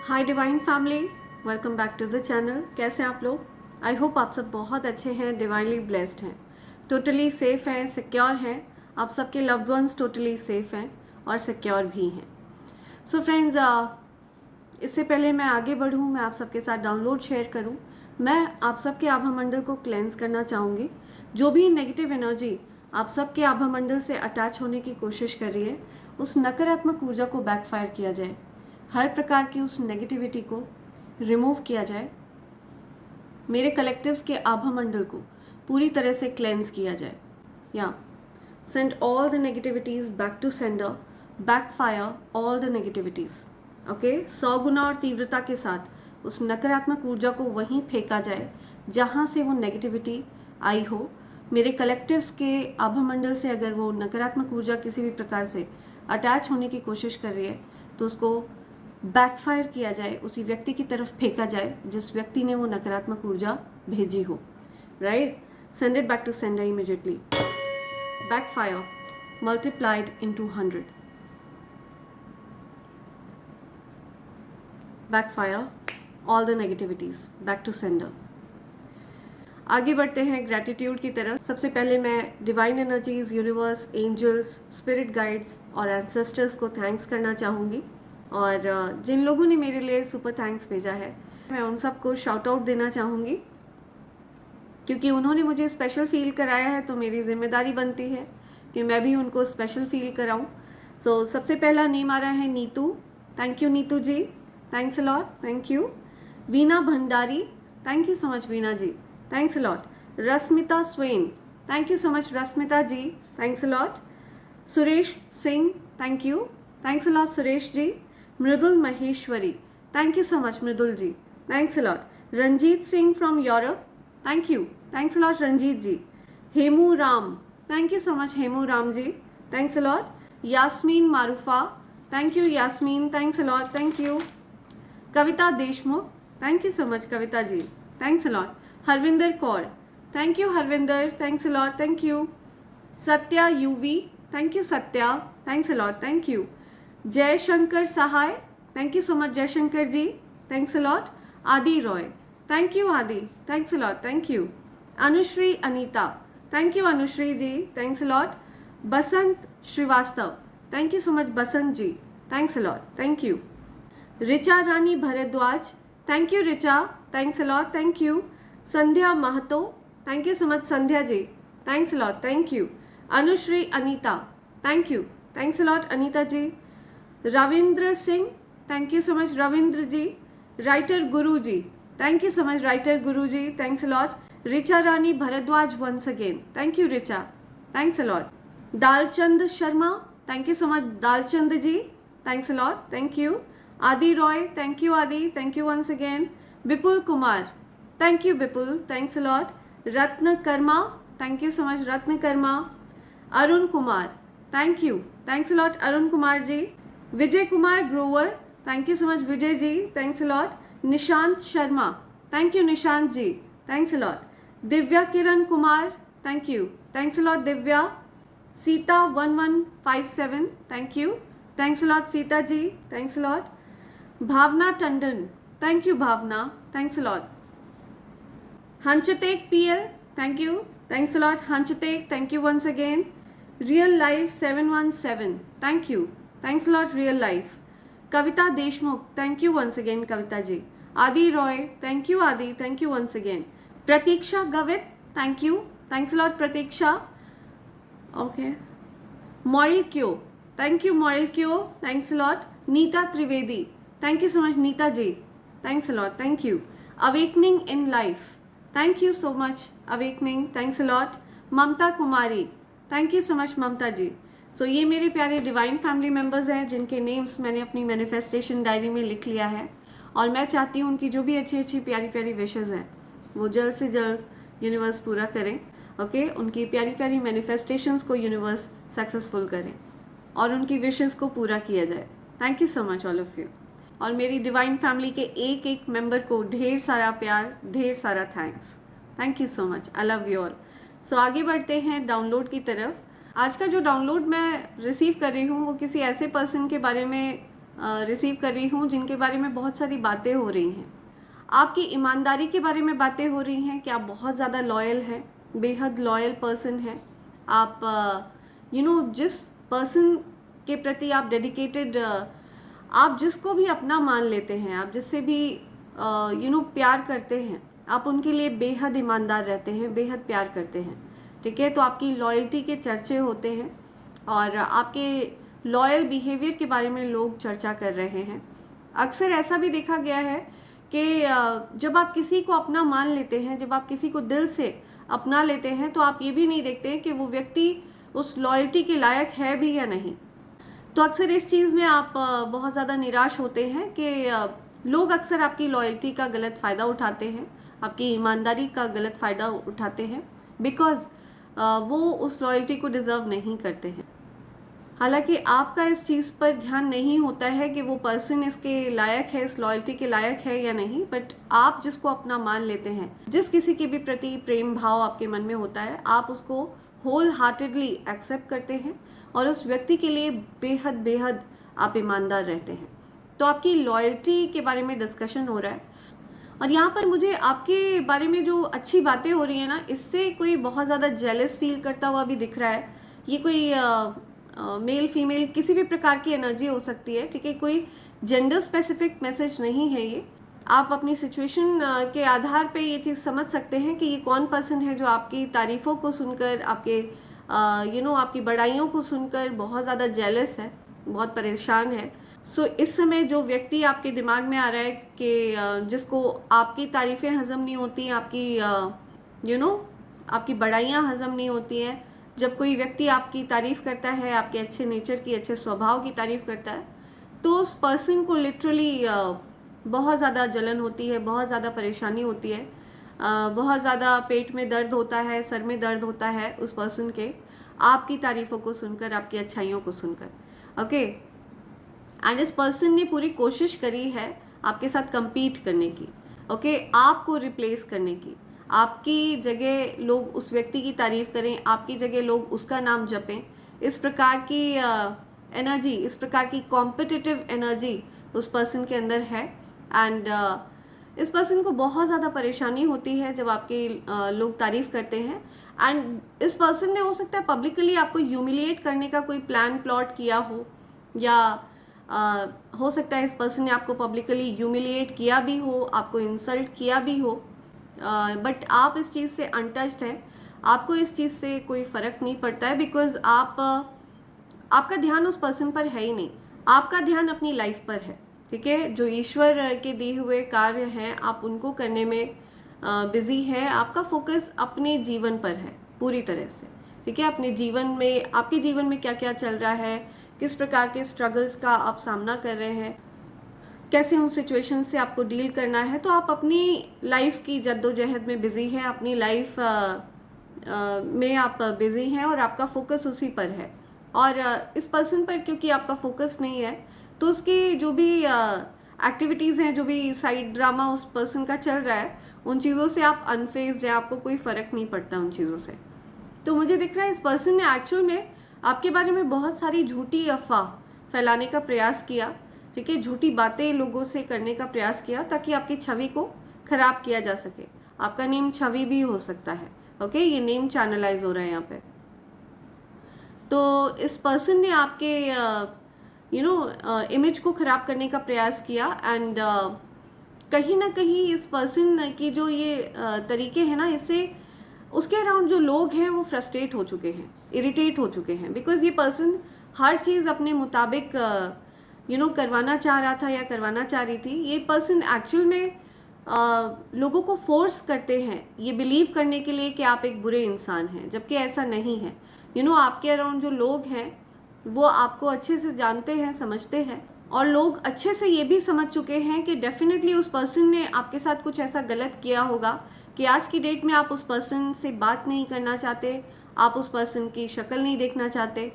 Hi divine family, welcome back to the channel. कैसे हैं आप लोग? आई होप आप सब बहुत अच्छे हैं, डिवाइनली ब्लेस्ड हैं, टोटली सेफ हैं, सिक्योर हैं। आप सबके लव्ड वंस टोटली सेफ हैं और सिक्योर भी हैं। सो फ्रेंड्स, इससे पहले मैं आगे बढ़ूं, मैं आप सबके साथ डाउनलोड शेयर करूं, मैं आप सबके आभा मंडल को क्लेंस करना चाहूँगी। जो भी नेगेटिव एनर्जी आप सबके आभा मंडल से अटैच होने की कोशिश कर रही है, उस नकारात्मक ऊर्जा को बैकफायर किया जाए, हर प्रकार की उस नेगेटिविटी को रिमूव किया जाए, मेरे कलेक्टिव्स के आभा मंडल को पूरी तरह से क्लेंस किया जाए। या send all the negativities back to sender, backfire all the negativities. Okay, 100 गुना और तीव्रता के साथ उस नकारात्मक ऊर्जा को वहीं फेंका जाए जहाँ से वो नेगेटिविटी आई हो। मेरे कलेक्टिव्स के आभा मंडल से अगर वो नकारात्मक ऊर्जा किसी भी प्रकार से अटैच होने की कोशिश कर रही है तो उसको बैकफायर किया जाए, उसी व्यक्ति की तरफ फेंका जाए जिस व्यक्ति ने वो नकारात्मक ऊर्जा भेजी हो। Right, send it back to sender immediately. Backfire multiplied into 100। Backfire all the negativities back to sender. आगे बढ़ते हैं ग्रैटिट्यूड की तरफ। सबसे पहले मैं divine energies, universe, angels, spirit guides और एंसेस्टर्स को थैंक्स करना चाहूँगी। और जिन लोगों ने मेरे लिए सुपर थैंक्स भेजा है, मैं उन सबको शाउट आउट देना चाहूँगी, क्योंकि उन्होंने मुझे स्पेशल फील कराया है, तो मेरी जिम्मेदारी बनती है कि मैं भी उनको स्पेशल फील कराऊँ। सो सबसे पहला नेम आ रहा है Neetu. Thank you Neetu ji, thanks a lot, thank you. Veena Bhandari, thank you so much Veena ji, thanks a lot. Rashmita Swain, thank you so much Rashmita ji, thanks a lot. Suresh Singh, thank you, thanks a lot Suresh ji. Mridul Maheshwari, thank you so much Mridul ji, thanks a lot. Ranjeet Singh from Europe, thank you, thanks a lot Ranjeet ji. Hemu Ram, thank you so much Hemu Ram ji, thanks a lot. Yasmin Maroofa, thank you Yasmin, thanks a lot, thank you. Kavita Deshmukh, thank you so much Kavita ji, thanks a lot. Harvinder Kaur, thank you Harvinder, thanks a lot, thank you. Satya UV, thank you Satya, thanks a lot, thank you. Jaishankar Sahay, thank you so much Jaishankar ji, thanks a lot. Adi Roy, thank you Adi, thanks a lot, thank you. Anushree Anita, thank you Anushree ji, thanks a lot. Basant Srivastava, thank you so much Basant ji, thanks a lot, thank you. Richa Rani Bhardwaj, thank you Richa, thanks a lot, thank you. Sandhya Mahato, thank you so much Sandhya ji, thanks a lot, thank you. Anushree Anita, thank you, thanks a lot Anita ji. Ravindra Singh, thank you so much Ravindra ji. Writer Guru ji, thank you so much writer Guru ji, thanks a lot. Richa Rani Bhardwaj once again, thank you Richa, thanks a lot. Dalchand Sharma, thank you so much Dalchand ji, thanks a lot, thank you. Adi Roy, thank you Adi, thank you once again. Vipul Kumar, thank you Vipul, thanks a lot. Ratna Karma, thank you so much Ratna Karma. Arun Kumar, thank you, thanks a lot Arun Kumar ji. Vijay Kumar Grover, thank you so much Vijay ji, thanks a lot. Nishant Sharma, thank you Nishant ji, thanks a lot. Divya Kiran Kumar, thank you, thanks a lot Divya. Sita 1157, thank you, thanks a lot Sita ji, thanks a lot. Bhavna Tandon, thank you Bhavna, thanks a lot. हंचतेक PL, thank you, thanks a lot हंचतेक, thank you once again. Real life 717, thank you, thanks a lot real life. Kavita Deshmukh, thank you once again Kavita ji. Adi Roy, thank you Adi, thank you once again. Pratiksha Gavit, thank you, thanks a lot Pratiksha. Okay. मोइल क्यो, thank you मोइल क्यो, thanks a lot. Nita Trivedi, thank you so much Nita ji, thanks a lot, thank you. Awakening in life, thank you so much awakening, thanks a lot. Mamta Kumari, thank you so much Mamta ji. So ये मेरे प्यारे divine family members हैं जिनके names मैंने अपनी manifestation diary में लिख लिया है, और मैं चाहती हूँ उनकी जो भी अच्छी अच्छी प्यारी प्यारी विशेज़ हैं वो जल्द से जल्द यूनिवर्स पूरा करें। ओके, उनकी प्यारी प्यारी मैनिफेस्टेशंस को यूनिवर्स सक्सेसफुल करें और उनकी विशेज़ को पूरा किया जाए। Thank you so much all of you. और मेरी डिवाइन फैमिली के एक एक मेंबर को ढेर सारा प्यार, ढेर सारा thanks. Thank you so much, I love you all. So आगे बढ़ते हैं डाउनलोड की तरफ। आज का जो डाउनलोड मैं रिसीव कर रही हूँ वो किसी ऐसे पर्सन के बारे में रिसीव कर रही हूँ जिनके बारे में बहुत सारी बातें हो रही हैं। आपकी ईमानदारी के बारे में बातें हो रही हैं कि आप बहुत ज़्यादा लॉयल हैं, बेहद लॉयल पर्सन हैं। आप जिस पर्सन के प्रति आप डेडिकेटेड, आप जिसको भी अपना मान लेते हैं, आप जिससे भी प्यार करते हैं, आप उनके लिए बेहद ईमानदार रहते हैं, बेहद प्यार करते हैं। ठीक है, तो आपकी लॉयल्टी के चर्चे होते हैं और आपके लॉयल बिहेवियर के बारे में लोग चर्चा कर रहे हैं। अक्सर ऐसा भी देखा गया है कि जब आप किसी को अपना मान लेते हैं, जब आप किसी को दिल से अपना लेते हैं, तो आप ये भी नहीं देखते कि वो व्यक्ति उस लॉयल्टी के लायक है भी या नहीं। तो अक्सर इस चीज़ में आप बहुत ज़्यादा निराश होते हैं कि लोग अक्सर आपकी लॉयल्टी का गलत फ़ायदा उठाते हैं, आपकी ईमानदारी का गलत फ़ायदा उठाते हैं, बिकॉज़ वो उस लॉयल्टी को डिज़र्व नहीं करते हैं। हालांकि आपका इस चीज़ पर ध्यान नहीं होता है कि वो पर्सन इसके लायक है, इस लॉयल्टी के लायक है या नहीं, बट आप जिसको अपना मान लेते हैं, जिस किसी के भी प्रति प्रेम भाव आपके मन में होता है, आप उसको होल हार्टेडली एक्सेप्ट करते हैं और उस व्यक्ति के लिए बेहद बेहद आप ईमानदार रहते हैं। तो आपकी लॉयल्टी के बारे में डिस्कशन हो रहा है और यहाँ पर मुझे आपके बारे में जो अच्छी बातें हो रही हैं ना, इससे कोई बहुत ज़्यादा जेलस फील करता हुआ भी दिख रहा है। ये कोई मेल फीमेल किसी भी प्रकार की एनर्जी हो सकती है। ठीक है, कोई जेंडर स्पेसिफिक मैसेज नहीं है ये। आप अपनी सिचुएशन के आधार पे ये चीज़ समझ सकते हैं कि ये कौन पर्सन है जो आपकी तारीफ़ों को सुनकर, आपके आपकी बड़ाइयों को सुनकर बहुत ज़्यादा जेलस है, बहुत परेशान है। सो इस समय जो व्यक्ति आपके दिमाग में आ रहा है कि जिसको आपकी तारीफ़ें हज़म नहीं होती, आपकी आपकी बड़ाइयाँ हज़म नहीं होती हैं, जब कोई व्यक्ति आपकी तारीफ़ करता है, आपके अच्छे नेचर की, अच्छे स्वभाव की तारीफ़ करता है, तो उस पर्सन को लिटरली बहुत ज़्यादा जलन होती है, बहुत ज़्यादा परेशानी होती है, बहुत ज़्यादा पेट में दर्द होता है, सर में दर्द होता है उस पर्सन के आपकी तारीफ़ों को सुनकर, आपकी अच्छाइयों को सुनकर। ओके, एंड इस पर्सन ने पूरी कोशिश करी है आपके साथ compete करने की, ओके, आपको रिप्लेस करने की। आपकी जगह लोग उस व्यक्ति की तारीफ़ करें, आपकी जगह लोग उसका नाम जपें। इस प्रकार की एनर्जी, इस प्रकार की कॉम्पिटिटिव एनर्जी उस पर्सन के अंदर है। एंड इस पर्सन को बहुत ज़्यादा परेशानी होती है जब आपके लोग तारीफ़ करते हैं। एंड इस पर्सन ने हो सकता है पब्लिकली आपको ह्यूमिलिएट करने का कोई प्लान प्लॉट किया हो, या हो सकता है इस पर्सन ने आपको पब्लिकली ह्यूमिलिएट किया भी हो, आपको इंसल्ट किया भी हो, बट आप इस चीज़ से अनटच्ड हैं, आपको इस चीज़ से कोई फ़र्क नहीं पड़ता है, बिकॉज़ आपका ध्यान उस पर्सन पर है ही नहीं, आपका ध्यान अपनी लाइफ पर है। ठीक है, जो ईश्वर के दिए हुए कार्य हैं आप उनको करने में बिज़ी है, आपका फोकस अपने जीवन पर है पूरी तरह से। ठीक है, अपने जीवन में, आपके जीवन में क्या क्या चल रहा है, किस प्रकार के स्ट्रगल्स का आप सामना कर रहे हैं, कैसे उन सिचुएशन से आपको डील करना है, तो आप अपनी लाइफ की जद्दोजहद में बिज़ी हैं, अपनी लाइफ में आप बिज़ी हैं और आपका फोकस उसी पर है। और इस पर्सन पर क्योंकि आपका फोकस नहीं है, तो उसकी जो भी एक्टिविटीज़ हैं, जो भी साइड ड्रामा उस पर्सन का चल रहा है, उन चीज़ों से आप अनफेज्ड हैं, आपको कोई फ़र्क नहीं पड़ता उन चीज़ों से। तो मुझे दिख रहा है इस पर्सन ने एक्चुअल में आपके बारे में बहुत सारी झूठी अफवाह फैलाने का प्रयास किया। ठीक है, झूठी बातें लोगों से करने का प्रयास किया ताकि आपकी छवि को ख़राब किया जा सके। आपका नेम छवि भी हो सकता है। ओके, ये नेम चैनलाइज हो रहा है यहाँ पे। तो इस पर्सन ने आपके इमेज को ख़राब करने का प्रयास किया। एंड कहीं ना कहीं इस पर्सन की जो ये तरीके हैं ना, इससे उसके अराउंड जो लोग हैं वो फ्रस्ट्रेट हो चुके हैं, इरिटेट हो चुके हैं, बिकॉज़ ये पर्सन हर चीज़ अपने मुताबिक करवाना चाह रहा था या करवाना चाह रही थी। ये पर्सन एक्चुअल में लोगों को फोर्स करते हैं ये बिलीव करने के लिए कि आप एक बुरे इंसान हैं, जबकि ऐसा नहीं है। आपके अराउंड जो लोग हैं वो आपको अच्छे से जानते हैं, समझते हैं, और लोग अच्छे से ये भी समझ चुके हैं कि डेफिनेटली उस पर्सन ने आपके साथ कुछ ऐसा गलत किया होगा कि आज की डेट में आप उस पर्सन से बात नहीं करना चाहते, आप उस पर्सन की शक्ल नहीं देखना चाहते।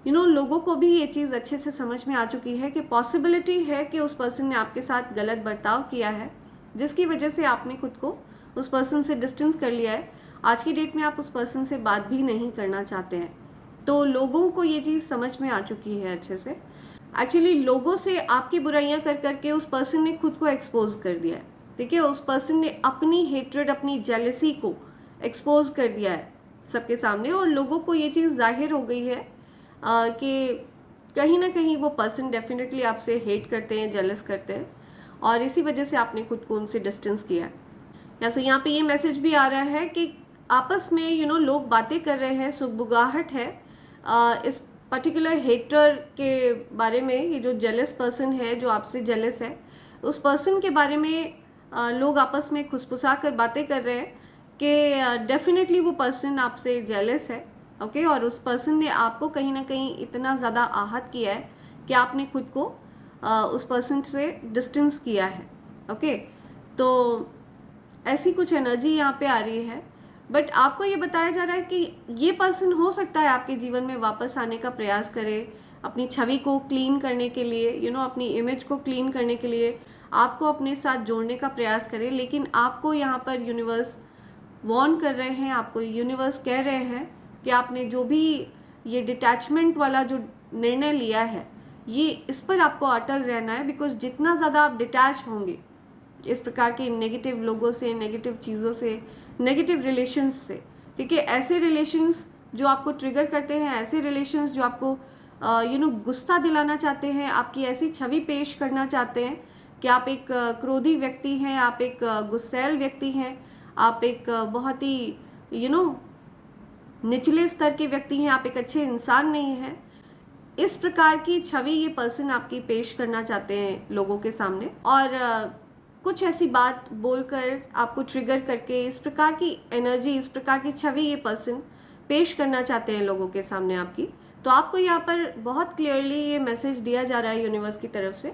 लोगों को भी ये चीज़ अच्छे से समझ में आ चुकी है कि पॉसिबिलिटी है कि उस पर्सन ने आपके साथ गलत बर्ताव किया है, जिसकी वजह से आपने खुद को उस पर्सन से डिस्टेंस कर लिया है। आज की डेट में आप उस पर्सन से बात भी नहीं करना चाहते हैं। तो लोगों को ये चीज़ समझ में आ चुकी है अच्छे से। एक्चुअली लोगों से आपकी बुराइयां कर करके उस पर्सन ने खुद को एक्सपोज कर दिया है, ठीक है। उस पर्सन ने अपनी हेट्रेड, अपनी जेलसी को एक्सपोज कर दिया है सबके सामने, और लोगों को ये चीज़ जाहिर हो गई है कि कहीं ना कहीं वो पर्सन डेफिनेटली आपसे हेट करते हैं, जेलस करते हैं, और इसी वजह से आपने खुद को उनसे डिस्टेंस किया है। या सो यहाँ पे ये मैसेज भी आ रहा है कि आपस में लोग बातें कर रहे हैं, सुगबुगाहट है इस पर्टिकुलर हेटर के बारे में। ये जो जेलस पर्सन है, जो आपसे जेलस है, उस पर्सन के बारे में लोग आपस में खुसफुसा कर बातें कर रहे हैं कि डेफिनेटली वो पर्सन आपसे जेलस है, ओके। और उस पर्सन ने आपको कहीं ना कहीं इतना ज़्यादा आहत किया है कि आपने खुद को उस पर्सन से डिस्टेंस किया है, ओके। तो ऐसी कुछ एनर्जी यहाँ पे आ रही है, बट आपको ये बताया जा रहा है कि ये पर्सन हो सकता है आपके जीवन में वापस आने का प्रयास करे, अपनी छवि को क्लीन करने के लिए, अपनी इमेज को क्लीन करने के लिए आपको अपने साथ जोड़ने का प्रयास करे। लेकिन आपको यहाँ पर यूनिवर्स वार्न कर रहे हैं, आपको यूनिवर्स कह रहे हैं कि आपने जो भी ये डिटैचमेंट वाला जो निर्णय लिया है, ये इस पर आपको अटल रहना है। बिकॉज जितना ज़्यादा आप डिटैच होंगे इस प्रकार के नेगेटिव लोगों से, नेगेटिव चीज़ों से, नेगेटिव रिलेशंस से, ठीक है, ऐसे रिलेशंस जो आपको ट्रिगर करते हैं, ऐसे रिलेशंस जो आपको गुस्सा दिलाना चाहते हैं, आपकी ऐसी छवि पेश करना चाहते हैं कि आप एक क्रोधी व्यक्ति हैं, आप एक गुस्सैल व्यक्ति हैं, आप एक बहुत ही निचले स्तर के व्यक्ति हैं, आप एक अच्छे इंसान नहीं हैं। इस प्रकार की छवि ये पर्सन आपकी पेश करना चाहते हैं लोगों के सामने, और कुछ ऐसी बात बोलकर आपको ट्रिगर करके इस प्रकार की एनर्जी, इस प्रकार की छवि ये पर्सन पेश करना चाहते हैं लोगों के सामने आपकी। तो आपको यहाँ पर बहुत क्लियरली ये मैसेज दिया जा रहा है यूनिवर्स की तरफ से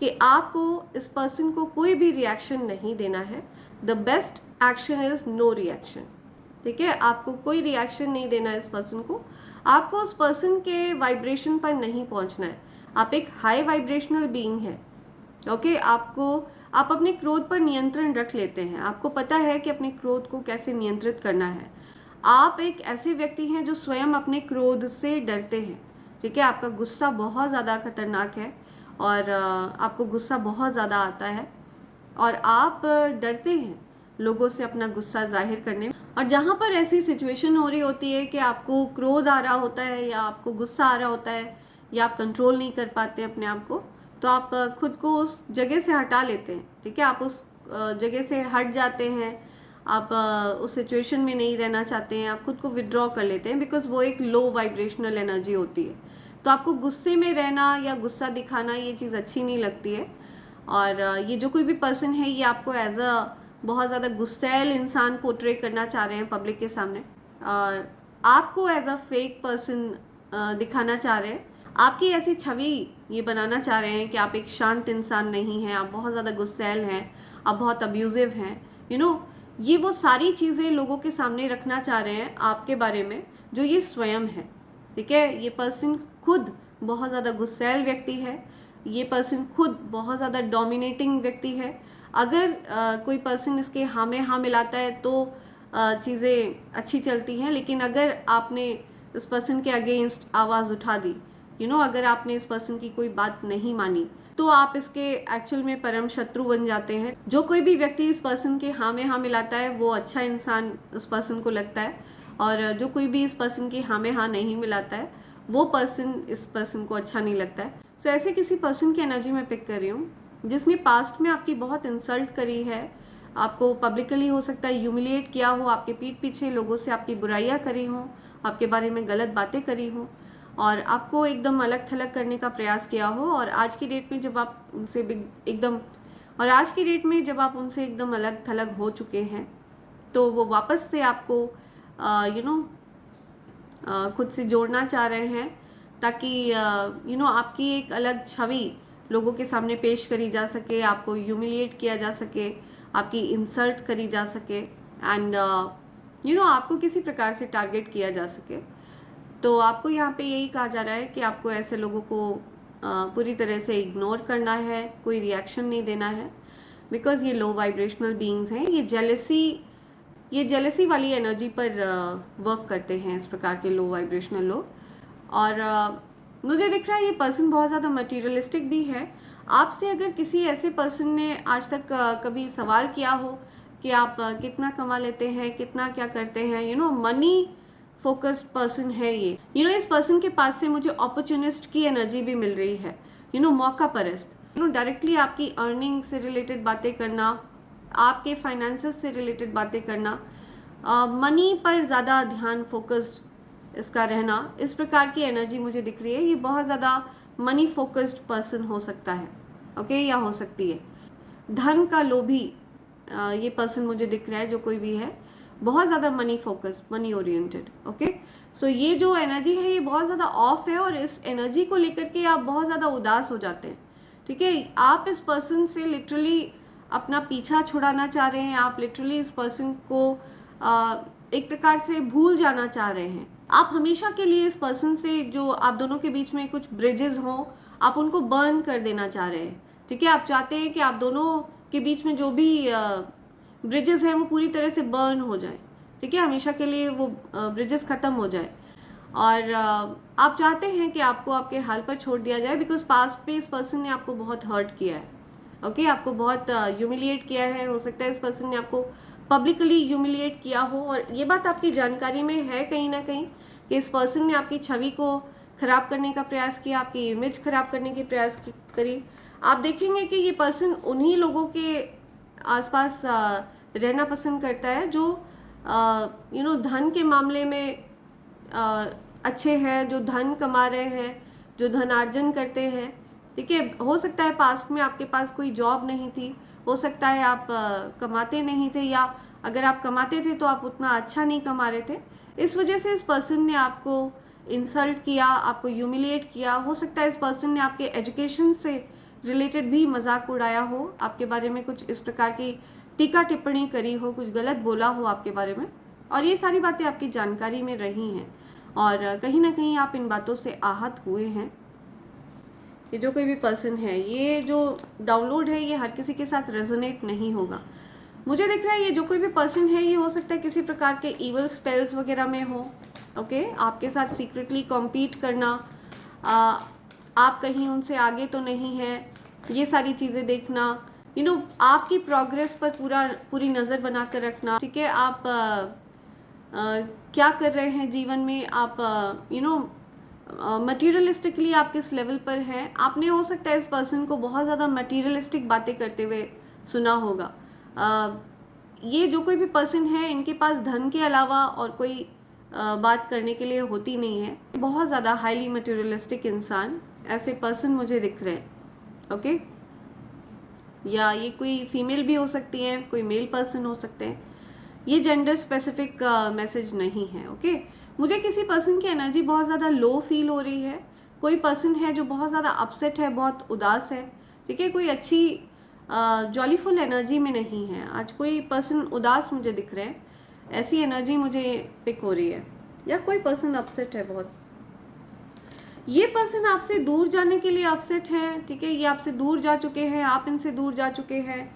कि आपको इस पर्सन को कोई भी रिएक्शन नहीं देना है। The best action is no reaction, ठीक है। आपको कोई रिएक्शन नहीं देना है इस पर्सन को, आपको उस पर्सन के वाइब्रेशन पर नहीं पहुंचना है। आप एक हाई वाइब्रेशनल बीइंग है, ओके। आप अपने क्रोध पर नियंत्रण रख लेते हैं, आपको पता है कि अपने क्रोध को कैसे नियंत्रित करना है। आप एक ऐसे व्यक्ति हैं जो स्वयं अपने क्रोध से डरते हैं, ठीक है। आपका गुस्सा बहुत ज़्यादा खतरनाक है और आपको गुस्सा बहुत ज़्यादा आता है, और आप डरते हैं लोगों से अपना गुस्सा जाहिर करने में। और जहाँ पर ऐसी सिचुएशन हो रही होती है कि आपको क्रोध आ रहा होता है या आपको गुस्सा आ रहा होता है या आप कंट्रोल नहीं कर पाते अपने आप को, तो आप खुद को उस जगह से हटा लेते हैं, ठीक है। आप उस जगह से हट जाते हैं, आप उस सिचुएशन में नहीं रहना चाहते हैं, आप खुद को विड्रॉ कर लेते हैं, बिकॉज वो एक लो वाइब्रेशनल एनर्जी होती है। तो आपको गुस्से में रहना या गुस्सा दिखाना ये चीज़ अच्छी नहीं लगती है। और ये जो कोई भी पर्सन है ये आपको एज अ बहुत ज़्यादा गुस्सैल इंसान पोर्ट्रे करना चाह रहे हैं पब्लिक के सामने, आपको एज अ फेक पर्सन दिखाना चाह रहे हैं, आपकी ऐसी छवि ये बनाना चाह रहे हैं कि आप एक शांत इंसान नहीं हैं, आप बहुत ज़्यादा गुस्सैल हैं, आप बहुत अब्यूजिव हैं, ये वो सारी चीज़ें लोगों के सामने रखना चाह रहे हैं आपके बारे में जो ये स्वयं है, ठीक है। ये पर्सन खुद बहुत ज़्यादा गुस्सैल व्यक्ति है, ये पर्सन खुद बहुत ज़्यादा डोमिनेटिंग व्यक्ति है। अगर कोई पर्सन इसके हाँ में हाँ मिलाता है तो चीज़ें अच्छी चलती हैं, लेकिन अगर आपने इस पर्सन के अगेंस्ट आवाज़ उठा दी, अगर आपने इस पर्सन की कोई बात नहीं मानी, तो आप इसके एक्चुअल में परम शत्रु बन जाते हैं। जो कोई भी व्यक्ति इस पर्सन के हाँ में हाँ मिलाता है वो अच्छा इंसान उस पर्सन को लगता है, और जो कोई भी इस पर्सन की हाँ में हाँ नहीं मिलाता है वो पर्सन इस पर्सन को अच्छा नहीं लगता है। सो ऐसे किसी पर्सन की एनर्जी मैं पिक कर रही हूँ जिसने पास्ट में आपकी बहुत इंसल्ट करी है, आपको पब्लिकली हो सकता है ह्यूमिलिएट किया हो, आपके पीठ पीछे लोगों से आपकी बुराइयाँ करी हों, आपके बारे में गलत बातें करी हों, और आपको एकदम अलग थलग करने का प्रयास किया हो। और आज की डेट में जब आप उनसे एकदम अलग थलग हो चुके हैं, तो वो वापस से आपको खुद से जोड़ना चाह रहे हैं, ताकि आपकी एक अलग छवि लोगों के सामने पेश करी जा सके, आपको ह्यूमिलिएट किया जा सके, आपकी इंसल्ट करी जा सके, एंड आपको किसी प्रकार से टारगेट किया जा सके। तो आपको यहाँ पे यही कहा जा रहा है कि आपको ऐसे लोगों को पूरी तरह से इग्नोर करना है, कोई रिएक्शन नहीं देना है, बिकॉज ये लो वाइब्रेशनल बीइंग्स हैं, ये जेलसी वाली एनर्जी पर वर्क करते हैं, इस प्रकार के लो वाइब्रेशनल लोग। और मुझे दिख रहा है ये पर्सन बहुत ज़्यादा मटीरियलिस्टिक भी है। आपसे अगर किसी ऐसे पर्सन ने आज तक कभी सवाल किया हो कि आप कितना कमा लेते हैं, कितना क्या करते हैं, मनी फोकस्ड पर्सन है ये। इस पर्सन के पास से मुझे अपॉर्चुनिस्ट की एनर्जी भी मिल रही है, मौका परस्त। डायरेक्टली आपकी अर्निंग से रिलेटेड बातें करना, आपके फाइनेंसेस से रिलेटेड बातें करना, मनी पर ज़्यादा ध्यान फोकस्ड इसका रहना, इस प्रकार की एनर्जी मुझे दिख रही है। ये बहुत ज़्यादा मनी फोकस्ड पर्सन हो सकता है, ओके, या हो सकती है। धन का लोभी ये पर्सन मुझे दिख रहा है, जो कोई भी है, बहुत ज़्यादा money focused, money oriented, okay. So ये जो एनर्जी है ये बहुत ज़्यादा ऑफ है, और इस एनर्जी को लेकर के आप बहुत ज़्यादा उदास हो जाते हैं, ठीक है। आप इस पर्सन से लिटरली अपना पीछा छुड़ाना चाह रहे हैं, आप लिटरली इस पर्सन को एक प्रकार से भूल जाना चाह रहे हैं। आप हमेशा के लिए इस पर्सन से, जो आप दोनों के बीच में कुछ ब्रिजेस हों, आप उनको बर्न कर देना चाह रहे हैं, ठीक है। आप चाहते हैं कि आप दोनों के बीच में जो भी ब्रिजेस हैं वो पूरी तरह से बर्न हो जाए, ठीक है, हमेशा के लिए वो ब्रिजेस ख़त्म हो जाए। और आप चाहते हैं कि आपको आपके हाल पर छोड़ दिया जाए, बिकॉज पास्ट पे इस पर्सन ने आपको बहुत हर्ट किया है, ओके, आपको बहुत ह्यूमिलिएट किया है। हो सकता है इस पर्सन ने आपको पब्लिकली ह्यूमिलिएट किया हो, और ये बात आपकी जानकारी में है कहीं ना कहीं कि इस पर्सन ने आपकी छवि को ख़राब करने का प्रयास किया, आपकी इमेज ख़राब करने की प्रयास करी। आप देखेंगे कि ये पर्सन उन्हीं लोगों के आसपास रहना पसंद करता है जो धन के मामले में अच्छे हैं, जो धन कमा रहे हैं, जो धनार्जन करते हैं, ठीक है। हो सकता है पास्ट में आपके पास कोई जॉब नहीं थी, हो सकता है आप कमाते नहीं थे, या अगर आप कमाते थे तो आप उतना अच्छा नहीं कमा रहे थे। इस वजह से इस पर्सन ने आपको इंसल्ट किया, आपको ह्यूमिलिएट किया। हो सकता है इस पर्सन ने आपके एजुकेशन से रिलेटेड भी मजाक उड़ाया हो, आपके बारे में कुछ इस प्रकार की टीका टिप्पणी करी हो, कुछ गलत बोला हो आपके बारे में, और ये सारी बातें आपकी जानकारी में रही हैं, और कहीं ना कहीं आप इन बातों से आहत हुए हैं। ये जो कोई भी पर्सन है, ये जो डाउनलोड है ये हर किसी के साथ रेजोनेट नहीं होगा। मुझे दिख रहा है ये जो कोई भी पर्सन है, ये हो सकता है किसी प्रकार के इवल स्पेल्स वगैरह में हो, ओके, आपके साथ सीक्रेटली कॉम्पीट करना, आप कहीं उनसे आगे तो नहीं है, ये सारी चीज़ें देखना, आपकी प्रोग्रेस पर पूरी नज़र बना कर रखना, ठीक है। आप क्या कर रहे हैं जीवन में, आप मटीरियलिस्टिकली आप किस लेवल पर हैं। आपने हो सकता है इस पर्सन को बहुत ज़्यादा मटीरियलिस्टिक बातें करते हुए सुना होगा। ये जो कोई भी पर्सन है, इनके पास धन के अलावा और कोई बात करने के लिए होती नहीं है। बहुत ज़्यादा हाईली मटीरियलिस्टिक इंसान, ऐसे पर्सन मुझे दिख रहे हैं, ओके। या ये कोई फीमेल भी हो सकती है, कोई मेल पर्सन हो सकते हैं। ये जेंडर स्पेसिफिक मैसेज नहीं है, ओके। मुझे किसी पर्सन की एनर्जी बहुत ज़्यादा लो फील हो रही है। कोई पर्सन है जो बहुत ज़्यादा अपसेट है, बहुत उदास है, ठीक है, कोई अच्छी जॉलीफुल एनर्जी में नहीं है। आज कोई पर्सन उदास मुझे दिख रहे हैं, ऐसी एनर्जी मुझे पिक हो रही है, या कोई पर्सन अपसेट है बहुत। ये पर्सन आपसे दूर जाने के लिए अपसेट है, ठीक है, ये आपसे दूर जा चुके हैं, आप इनसे दूर जा चुके हैं,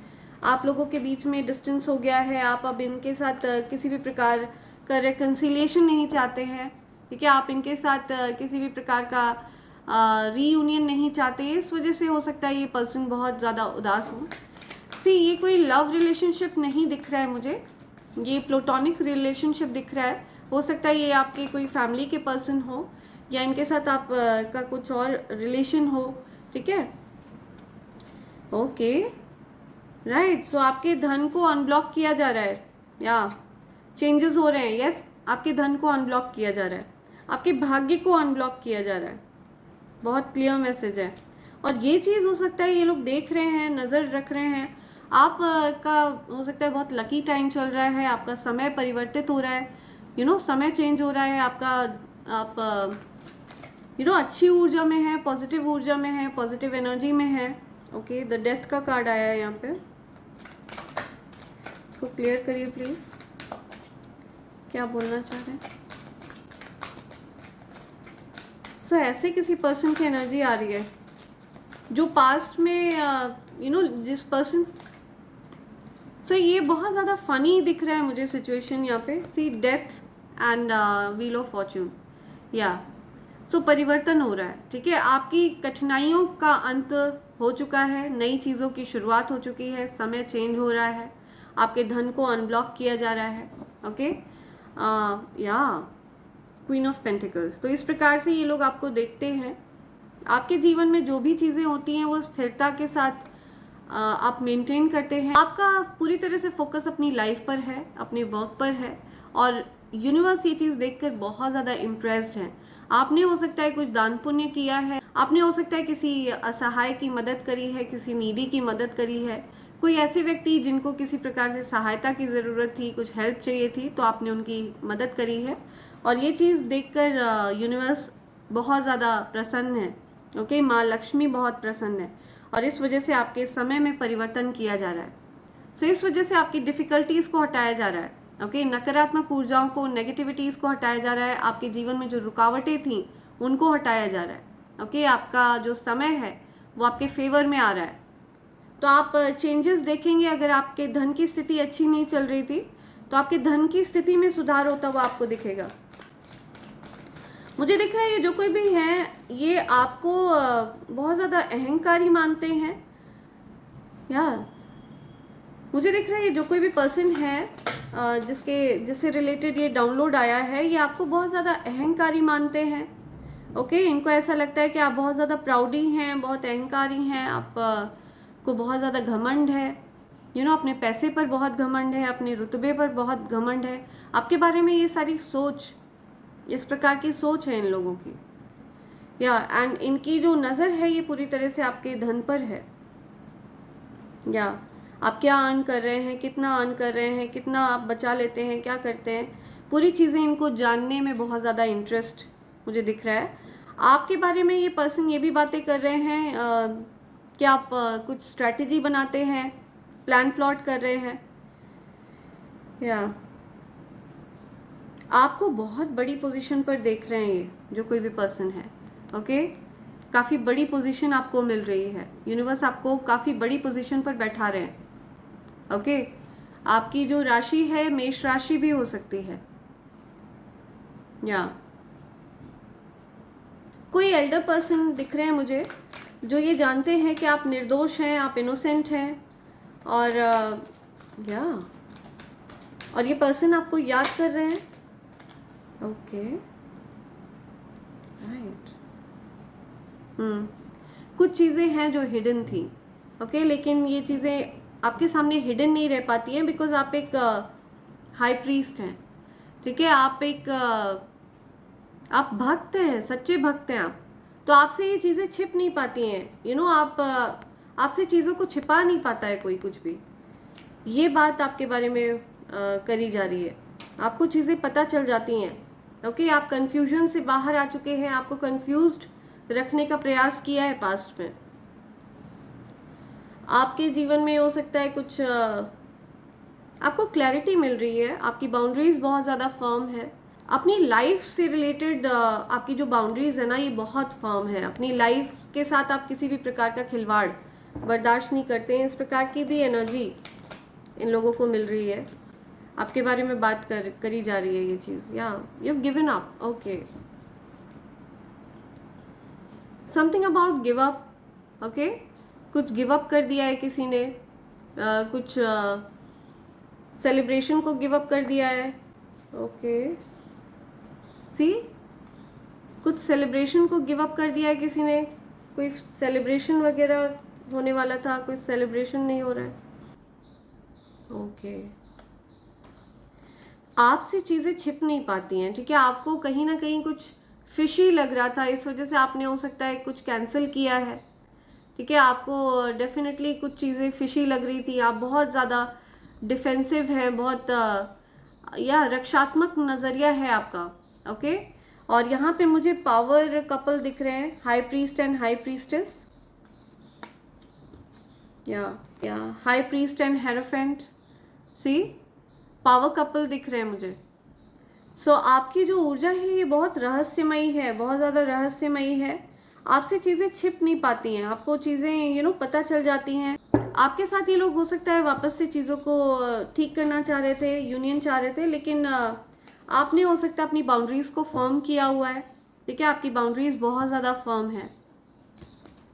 आप लोगों के बीच में डिस्टेंस हो गया है, आप अब इनके साथ किसी भी प्रकार का रिकन्सिलिएशन नहीं चाहते हैं, ठीक है, आप इनके साथ किसी भी प्रकार का रीयूनियन नहीं चाहते हैं। इस वजह से हो सकता है ये पर्सन बहुत ज़्यादा उदास हो। ये कोई लव रिलेशनशिप नहीं दिख रहा है मुझे, ये प्लेटोनिक रिलेशनशिप दिख रहा है। हो सकता है ये आपके कोई फैमिली के पर्सन हो, या इनके साथ आप का कुछ और रिलेशन हो, ठीक है, ओके, राइट। सो आपके धन को अनब्लॉक किया जा रहा है, या चेंजेस हो रहे हैं, यस, आपके धन को अनब्लॉक किया जा रहा है, आपके भाग्य को अनब्लॉक किया जा रहा है। बहुत क्लियर मैसेज है। और ये चीज़ हो सकता है ये लोग देख रहे हैं, नज़र रख रहे हैं। आप का हो सकता है बहुत लकी टाइम चल रहा है, आपका समय परिवर्तित हो रहा है, समय चेंज हो रहा है आपका, आप अच्छी ऊर्जा में है, पॉजिटिव ऊर्जा में है, पॉजिटिव एनर्जी में है, ओके। द डेथ का कार्ड आया है यहाँ पे, इसको क्लियर करिए प्लीज, क्या बोलना चाह रहे हैं। ऐसे किसी पर्सन की एनर्जी आ रही है जो पास्ट में जिस पर्सन ये बहुत ज़्यादा फनी दिख रहा है मुझे सिचुएशन यहाँ पे। See death and wheel of fortune, या सो परिवर्तन हो रहा है, ठीक है। आपकी कठिनाइयों का अंत हो चुका है, नई चीज़ों की शुरुआत हो चुकी है, समय चेंज हो रहा है, आपके धन को अनब्लॉक किया जा रहा है। ओके, या क्वीन ऑफ पेंटिकल्स। तो इस प्रकार से ये लोग आपको देखते हैं। आपके जीवन में जो भी चीज़ें होती हैं वो स्थिरता के साथ आप मेंटेन करते हैं। आपका पूरी तरह से फोकस अपनी लाइफ पर है, अपने वर्क पर है, और यूनिवर्स ये चीज़ देखकर बहुत ज़्यादा इम्प्रेस्ड है। आपने हो सकता है कुछ दान पुण्य किया है, आपने हो सकता है किसी असहाय की मदद करी है, किसी नीडी की मदद करी है, कोई ऐसे व्यक्ति जिनको किसी प्रकार से सहायता की ज़रूरत थी, कुछ हेल्प चाहिए थी, तो आपने उनकी मदद करी है। और ये चीज़ देखकर यूनिवर्स बहुत ज़्यादा प्रसन्न है। ओके, माँ लक्ष्मी बहुत प्रसन्न है, और इस वजह से आपके समय में परिवर्तन किया जा रहा है। सो इस वजह से आपकी डिफ़िकल्टीज़ को हटाया जा रहा है। ओके, नकारात्मक ऊर्जाओं को, नेगेटिविटीज़ को हटाया जा रहा है। आपके जीवन में जो रुकावटें थीं उनको हटाया जा रहा है। ओके, आपका जो समय है वो आपके फेवर में आ रहा है। तो आप चेंजेस देखेंगे। अगर आपके धन की स्थिति अच्छी नहीं चल रही थी तो आपके धन की स्थिति में सुधार होता हुआ आपको दिखेगा। मुझे दिख रहा है ये जो कोई भी है ये आपको बहुत ज़्यादा अहंकारी मानते हैं। यार मुझे दिख रहा है ये जो कोई भी पर्सन है जिससे रिलेटेड ये डाउनलोड आया है, ये आपको बहुत ज़्यादा अहंकारी मानते हैं। ओके, इनको ऐसा लगता है कि आप बहुत ज़्यादा प्राउडी हैं, बहुत अहंकारी हैं, आप को बहुत ज़्यादा घमंड है, अपने पैसे पर बहुत घमंड है, अपने रुतबे पर बहुत घमंड है। आपके बारे में ये सारी सोच, इस प्रकार की सोच है इन लोगों की। एंड इनकी जो नज़र है ये पूरी तरह से आपके धन पर है। आप क्या अर्न कर रहे हैं, कितना अर्न कर रहे हैं, कितना आप बचा लेते हैं, क्या करते हैं, पूरी चीज़ें इनको जानने में बहुत ज़्यादा इंटरेस्ट मुझे दिख रहा है। आपके बारे में ये पर्सन ये भी बातें कर रहे हैं कि आप कुछ स्ट्रैटेजी बनाते हैं, प्लान प्लॉट कर रहे हैं, आपको बहुत बड़ी पोजीशन पर देख रहे हैं ये जो कोई भी पर्सन है। ओके, काफ़ी बड़ी पोजीशन आपको मिल रही है, यूनिवर्स आपको काफ़ी बड़ी पोजीशन पर बैठा रहे हैं। ओके, आपकी जो राशि है मेष राशि भी हो सकती है, कोई एल्डर पर्सन दिख रहे हैं मुझे जो ये जानते हैं कि आप निर्दोष हैं, आप इनोसेंट हैं, और और ये पर्सन आपको याद कर रहे हैं। Okay, right. कुछ चीज़ें हैं जो हिडन थी। ओके, लेकिन ये चीज़ें आपके सामने हिडन नहीं रह पाती हैं बिकॉज आप एक हाई प्रीस्ट हैं, ठीक है। आप भक्त हैं, सच्चे भक्त हैं आप, तो आपसे ये चीज़ें छिप नहीं पाती हैं। आपसे चीज़ों को छिपा नहीं पाता है कोई कुछ भी। ये बात आपके बारे में करी जा रही है, आपको चीज़ें पता चल जाती हैं। ओके, आप कन्फ्यूजन से बाहर आ चुके हैं, आपको कन्फ्यूज्ड रखने का प्रयास किया है पास्ट में। आपके जीवन में हो सकता है कुछ आपको क्लैरिटी मिल रही है, आपकी बाउंड्रीज बहुत ज़्यादा फर्म है। अपनी लाइफ से रिलेटेड आपकी जो बाउंड्रीज है ना ये बहुत फर्म है। अपनी लाइफ के साथ आप किसी भी प्रकार का खिलवाड़ बर्दाश्त नहीं करते हैं। इस प्रकार की भी एनर्जी इन लोगों को मिल रही है। आपके बारे में बात करी जा रही है ये चीज़। You have given up. Okay, something about give up. Okay, कुछ गिव अप कर दिया है किसी ने, कुछ सेलिब्रेशन को गिव अप कर दिया है। ओके, सी कुछ सेलिब्रेशन को गिव अप कर दिया है किसी ने, कोई सेलिब्रेशन वगैरह होने वाला था, कोई सेलिब्रेशन नहीं हो रहा है। ओके, आपसे चीज़ें छिप नहीं पाती हैं, ठीक है। आपको कहीं ना कहीं कुछ फिशी लग रहा था, इस वजह से आपने हो सकता है कुछ कैंसिल किया है, ठीक है। आपको डेफिनेटली कुछ चीज़ें फिशी लग रही थी, आप बहुत ज़्यादा डिफेंसिव हैं, बहुत रक्षात्मक नज़रिया है आपका। ओके, और यहाँ पे मुझे पावर कपल दिख रहे हैं, high priest and high priestess, high priest and hierophant. See, power couple दिख रहे हैं मुझे। सो आपकी जो ऊर्जा है ये बहुत रहस्यमयी है, बहुत ज़्यादा रहस्यमयी है। आपसे चीज़ें छिप नहीं पाती हैं, आपको चीज़ें पता चल जाती हैं। आपके साथ ये लोग हो सकता है वापस से चीज़ों को ठीक करना चाह रहे थे, यूनियन चाह रहे थे, लेकिन आपने हो सकता है अपनी बाउंड्रीज़ को फर्म किया हुआ है। ठीक है, आपकी बाउंड्रीज बहुत ज़्यादा फर्म है,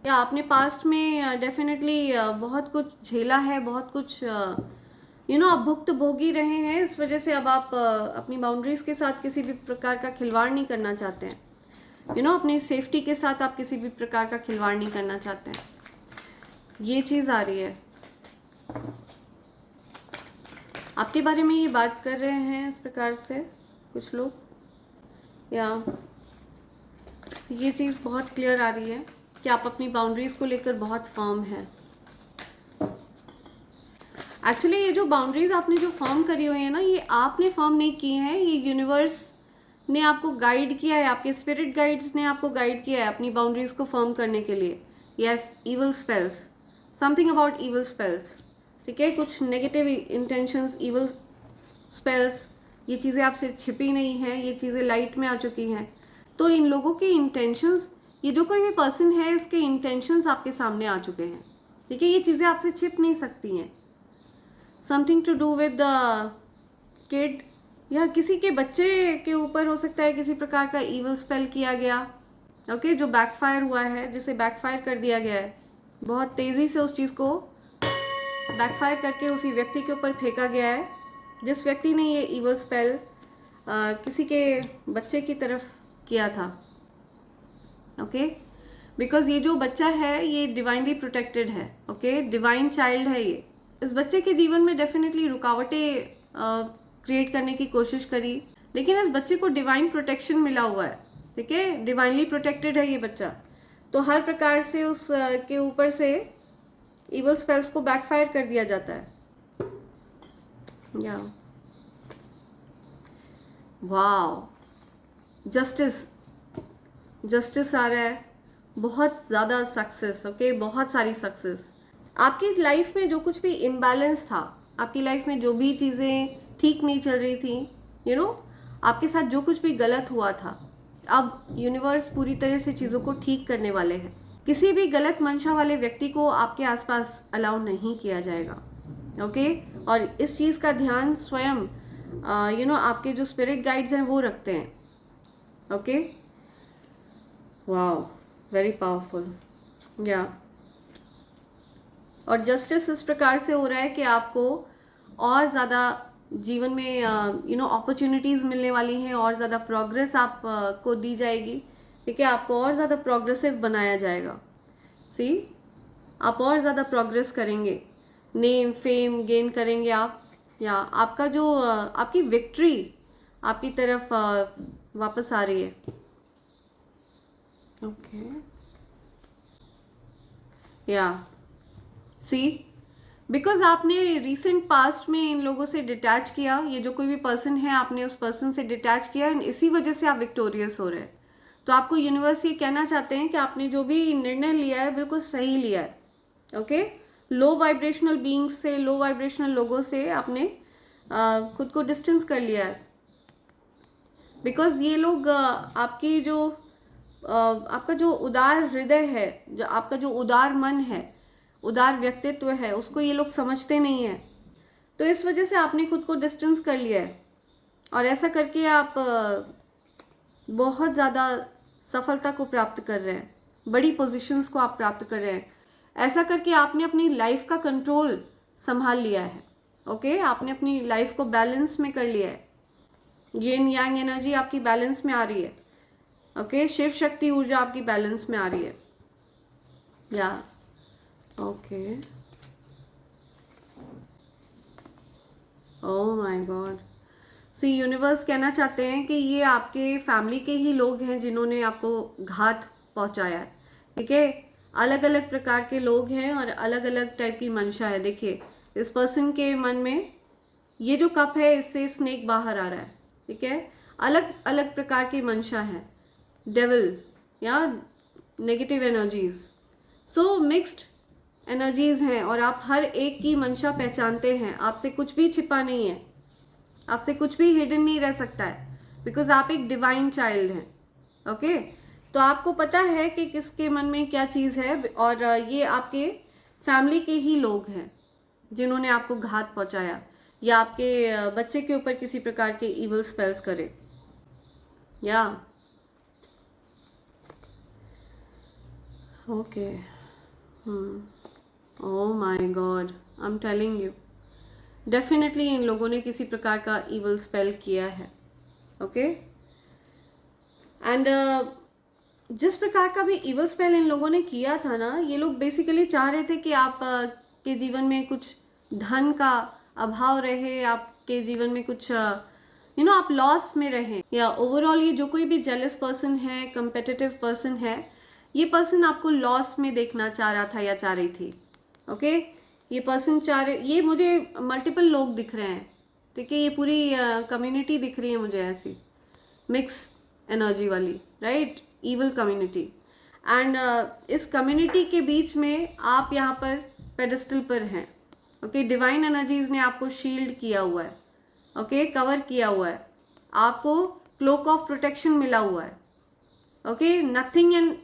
या आपने पास्ट में डेफिनेटली बहुत कुछ झेला है, बहुत कुछ आप भुक्त भोगी रहे हैं। इस वजह से अब आप अपनी बाउंड्रीज के साथ किसी भी प्रकार का खिलवाड़ नहीं करना चाहते हैं। अपनी सेफ्टी के साथ आप किसी भी प्रकार का खिलवाड़ नहीं करना चाहते हैं, ये चीज़ आ रही है। आपके बारे में ये बात कर रहे हैं इस प्रकार से कुछ लोग, या ये चीज़ बहुत क्लियर आ रही है कि आप अपनी बाउंड्रीज को लेकर बहुत फर्म है। एक्चुअली ये जो बाउंड्रीज आपने जो फर्म करी हुई है ना, ये आपने फर्म नहीं की हैं, ये यूनिवर्स ने आपको गाइड किया है, आपके स्पिरिट गाइड्स ने आपको गाइड किया है अपनी बाउंड्रीज को फर्म करने के लिए। Yes, evil spells, something about evil spells, ठीक है, कुछ नेगेटिव इंटेंशंस, ईवल स्पेल्स, ये चीज़ें आपसे छिपी नहीं हैं, ये चीज़ें लाइट में आ चुकी हैं। तो इन लोगों के इंटेंशंस, ये जो कोई भी पर्सन है, इसके इंटेंशंस आपके सामने आ चुके हैं, ठीक है, ये चीज़ें आपसे छिप नहीं सकती हैं। Something to do with the kid, या किसी के बच्चे के ऊपर हो सकता है किसी प्रकार का ईवल स्पेल किया गया, ओके, जो बैकफायर हुआ है, जिसे बैकफायर कर दिया गया है, बहुत तेज़ी से उस चीज़ को बैकफायर करके उसी व्यक्ति के ऊपर फेंका गया है, जिस व्यक्ति ने ये ईवल स्पेल किसी के बच्चे की तरफ किया था, ओके, बिकॉज ये जो बच्चा है ये डिवाइनली प्रोटेक्टेड है, ओके, डिवाइन चाइल्ड है ये। इस बच्चे के जीवन में डेफिनेटली रुकावटें क्रिएट करने की कोशिश करी, लेकिन इस बच्चे को डिवाइन प्रोटेक्शन मिला हुआ है, ठीक है, डिवाइनली प्रोटेक्टेड है ये बच्चा, तो हर प्रकार से उस के ऊपर से ईवल स्पेल्स को बैकफायर कर दिया जाता है। या वाओ, जस्टिस, जस्टिस आ रहा है, बहुत ज़्यादा सक्सेस, ओके, बहुत सारी सक्सेस। आपकी लाइफ में जो कुछ भी इम्बैलेंस था, आपकी लाइफ में जो भी चीज़ें ठीक नहीं चल रही थी, आपके साथ जो कुछ भी गलत हुआ था, अब यूनिवर्स पूरी तरह से चीज़ों को ठीक करने वाले हैं। किसी भी गलत मंशा वाले व्यक्ति को आपके आसपास अलाउ नहीं किया जाएगा, ओके, और इस चीज़ का ध्यान स्वयं आपके जो स्पिरिट गाइड्स हैं वो रखते हैं, ओके। वाओ, वेरी पावरफुल, या और जस्टिस इस प्रकार से हो रहा है कि आपको और ज़्यादा जीवन में अपॉर्चुनिटीज़ मिलने वाली हैं, और ज़्यादा प्रोग्रेस आप को दी जाएगी, ठीक है, आपको और ज़्यादा प्रोग्रेसिव बनाया जाएगा। सी, आप और ज़्यादा प्रोग्रेस करेंगे, नेम फेम गेन करेंगे आप, या आपका जो आपकी विक्ट्री आपकी तरफ वापस आ रही है, ओके, या सी, बिकॉज आपने रिसेंट पास्ट में इन लोगों से डिटैच किया, ये जो कोई भी पर्सन है आपने उस पर्सन से डिटैच किया, एंड इसी वजह से आप विक्टोरियस हो रहे हैं। तो आपको यूनिवर्स ये कहना चाहते हैं कि आपने जो भी निर्णय लिया है बिल्कुल सही लिया है, ओके। लो वाइब्रेशनल बीइंग्स से, लो वाइब्रेशनल लोगों से आपने खुद को डिस्टेंस कर लिया है, बिकॉज ये लोग आपकी जो आपका जो उदार हृदय है, जो आपका जो उदार मन है, उदार व्यक्तित्व है, उसको ये लोग समझते नहीं हैं। तो इस वजह से आपने खुद को डिस्टेंस कर लिया है, और ऐसा करके आप बहुत ज़्यादा सफलता को प्राप्त कर रहे हैं, बड़ी पोजीशंस को आप प्राप्त कर रहे हैं। ऐसा करके आपने अपनी लाइफ का कंट्रोल संभाल लिया है, ओके, आपने अपनी लाइफ को बैलेंस में कर लिया है। येन यांग एनर्जी आपकी बैलेंस में आ रही है, ओके, शिव शक्ति ऊर्जा आपकी बैलेंस में आ रही है, या okay, oh my God. See, universe कहना चाहते हैं कि ये आपके फैमिली के ही लोग हैं जिन्होंने आपको घात पहुंचाया है, ठीक है, अलग अलग प्रकार के लोग हैं और अलग अलग टाइप की मंशा है। देखिए, इस पर्सन के मन में ये जो कप है, इससे स्नेक बाहर आ रहा है, ठीक है, अलग अलग प्रकार की मंशा है, डेविल या negative energies, so mixed energies हैं, और आप हर एक की मंशा पहचानते हैं। आपसे कुछ भी छिपा नहीं है, आपसे कुछ भी हिडन नहीं रह सकता है, बिकॉज आप एक डिवाइन चाइल्ड हैं, ओके। तो आपको पता है कि किसके मन में क्या चीज़ है, और ये आपके फैमिली के ही लोग हैं जिन्होंने आपको घात पहुंचाया, या आपके बच्चे के ऊपर किसी प्रकार के इवल स्पेल्स करे, या okay. Oh my God, I am telling you, definitely in लोगों ने किसी प्रकार का इवल स्पेल किया है। ओके एंड जिस प्रकार का भी इवल स्पेल इन लोगों ने किया था ना, ये लोग बेसिकली चाह रहे थे कि आप के जीवन में कुछ धन का अभाव रहे, आपके जीवन में कुछ आप लॉस में रहें, या ओवरऑल ये जो कोई भी जेलस पर्सन है, कंपेटिटिव पर्सन है, ये पर्सन आपको लॉस में देखना चाह रहा था या चाह रही थी। ओके ये पर्सन चाह रहे, ये मुझे मल्टीपल लोग दिख रहे हैं, ठीक है, ये पूरी कम्युनिटी दिख रही है मुझे ऐसी मिक्स एनर्जी वाली, राइट, इवल कम्युनिटी। एंड इस कम्युनिटी के बीच में आप यहाँ पर पेडिस्टल पर हैं। ओके डिवाइन एनर्जीज ने आपको शील्ड किया हुआ है, ओके कवर किया हुआ है, आपको क्लोक ऑफ प्रोटेक्शन मिला हुआ है। Okay nothing and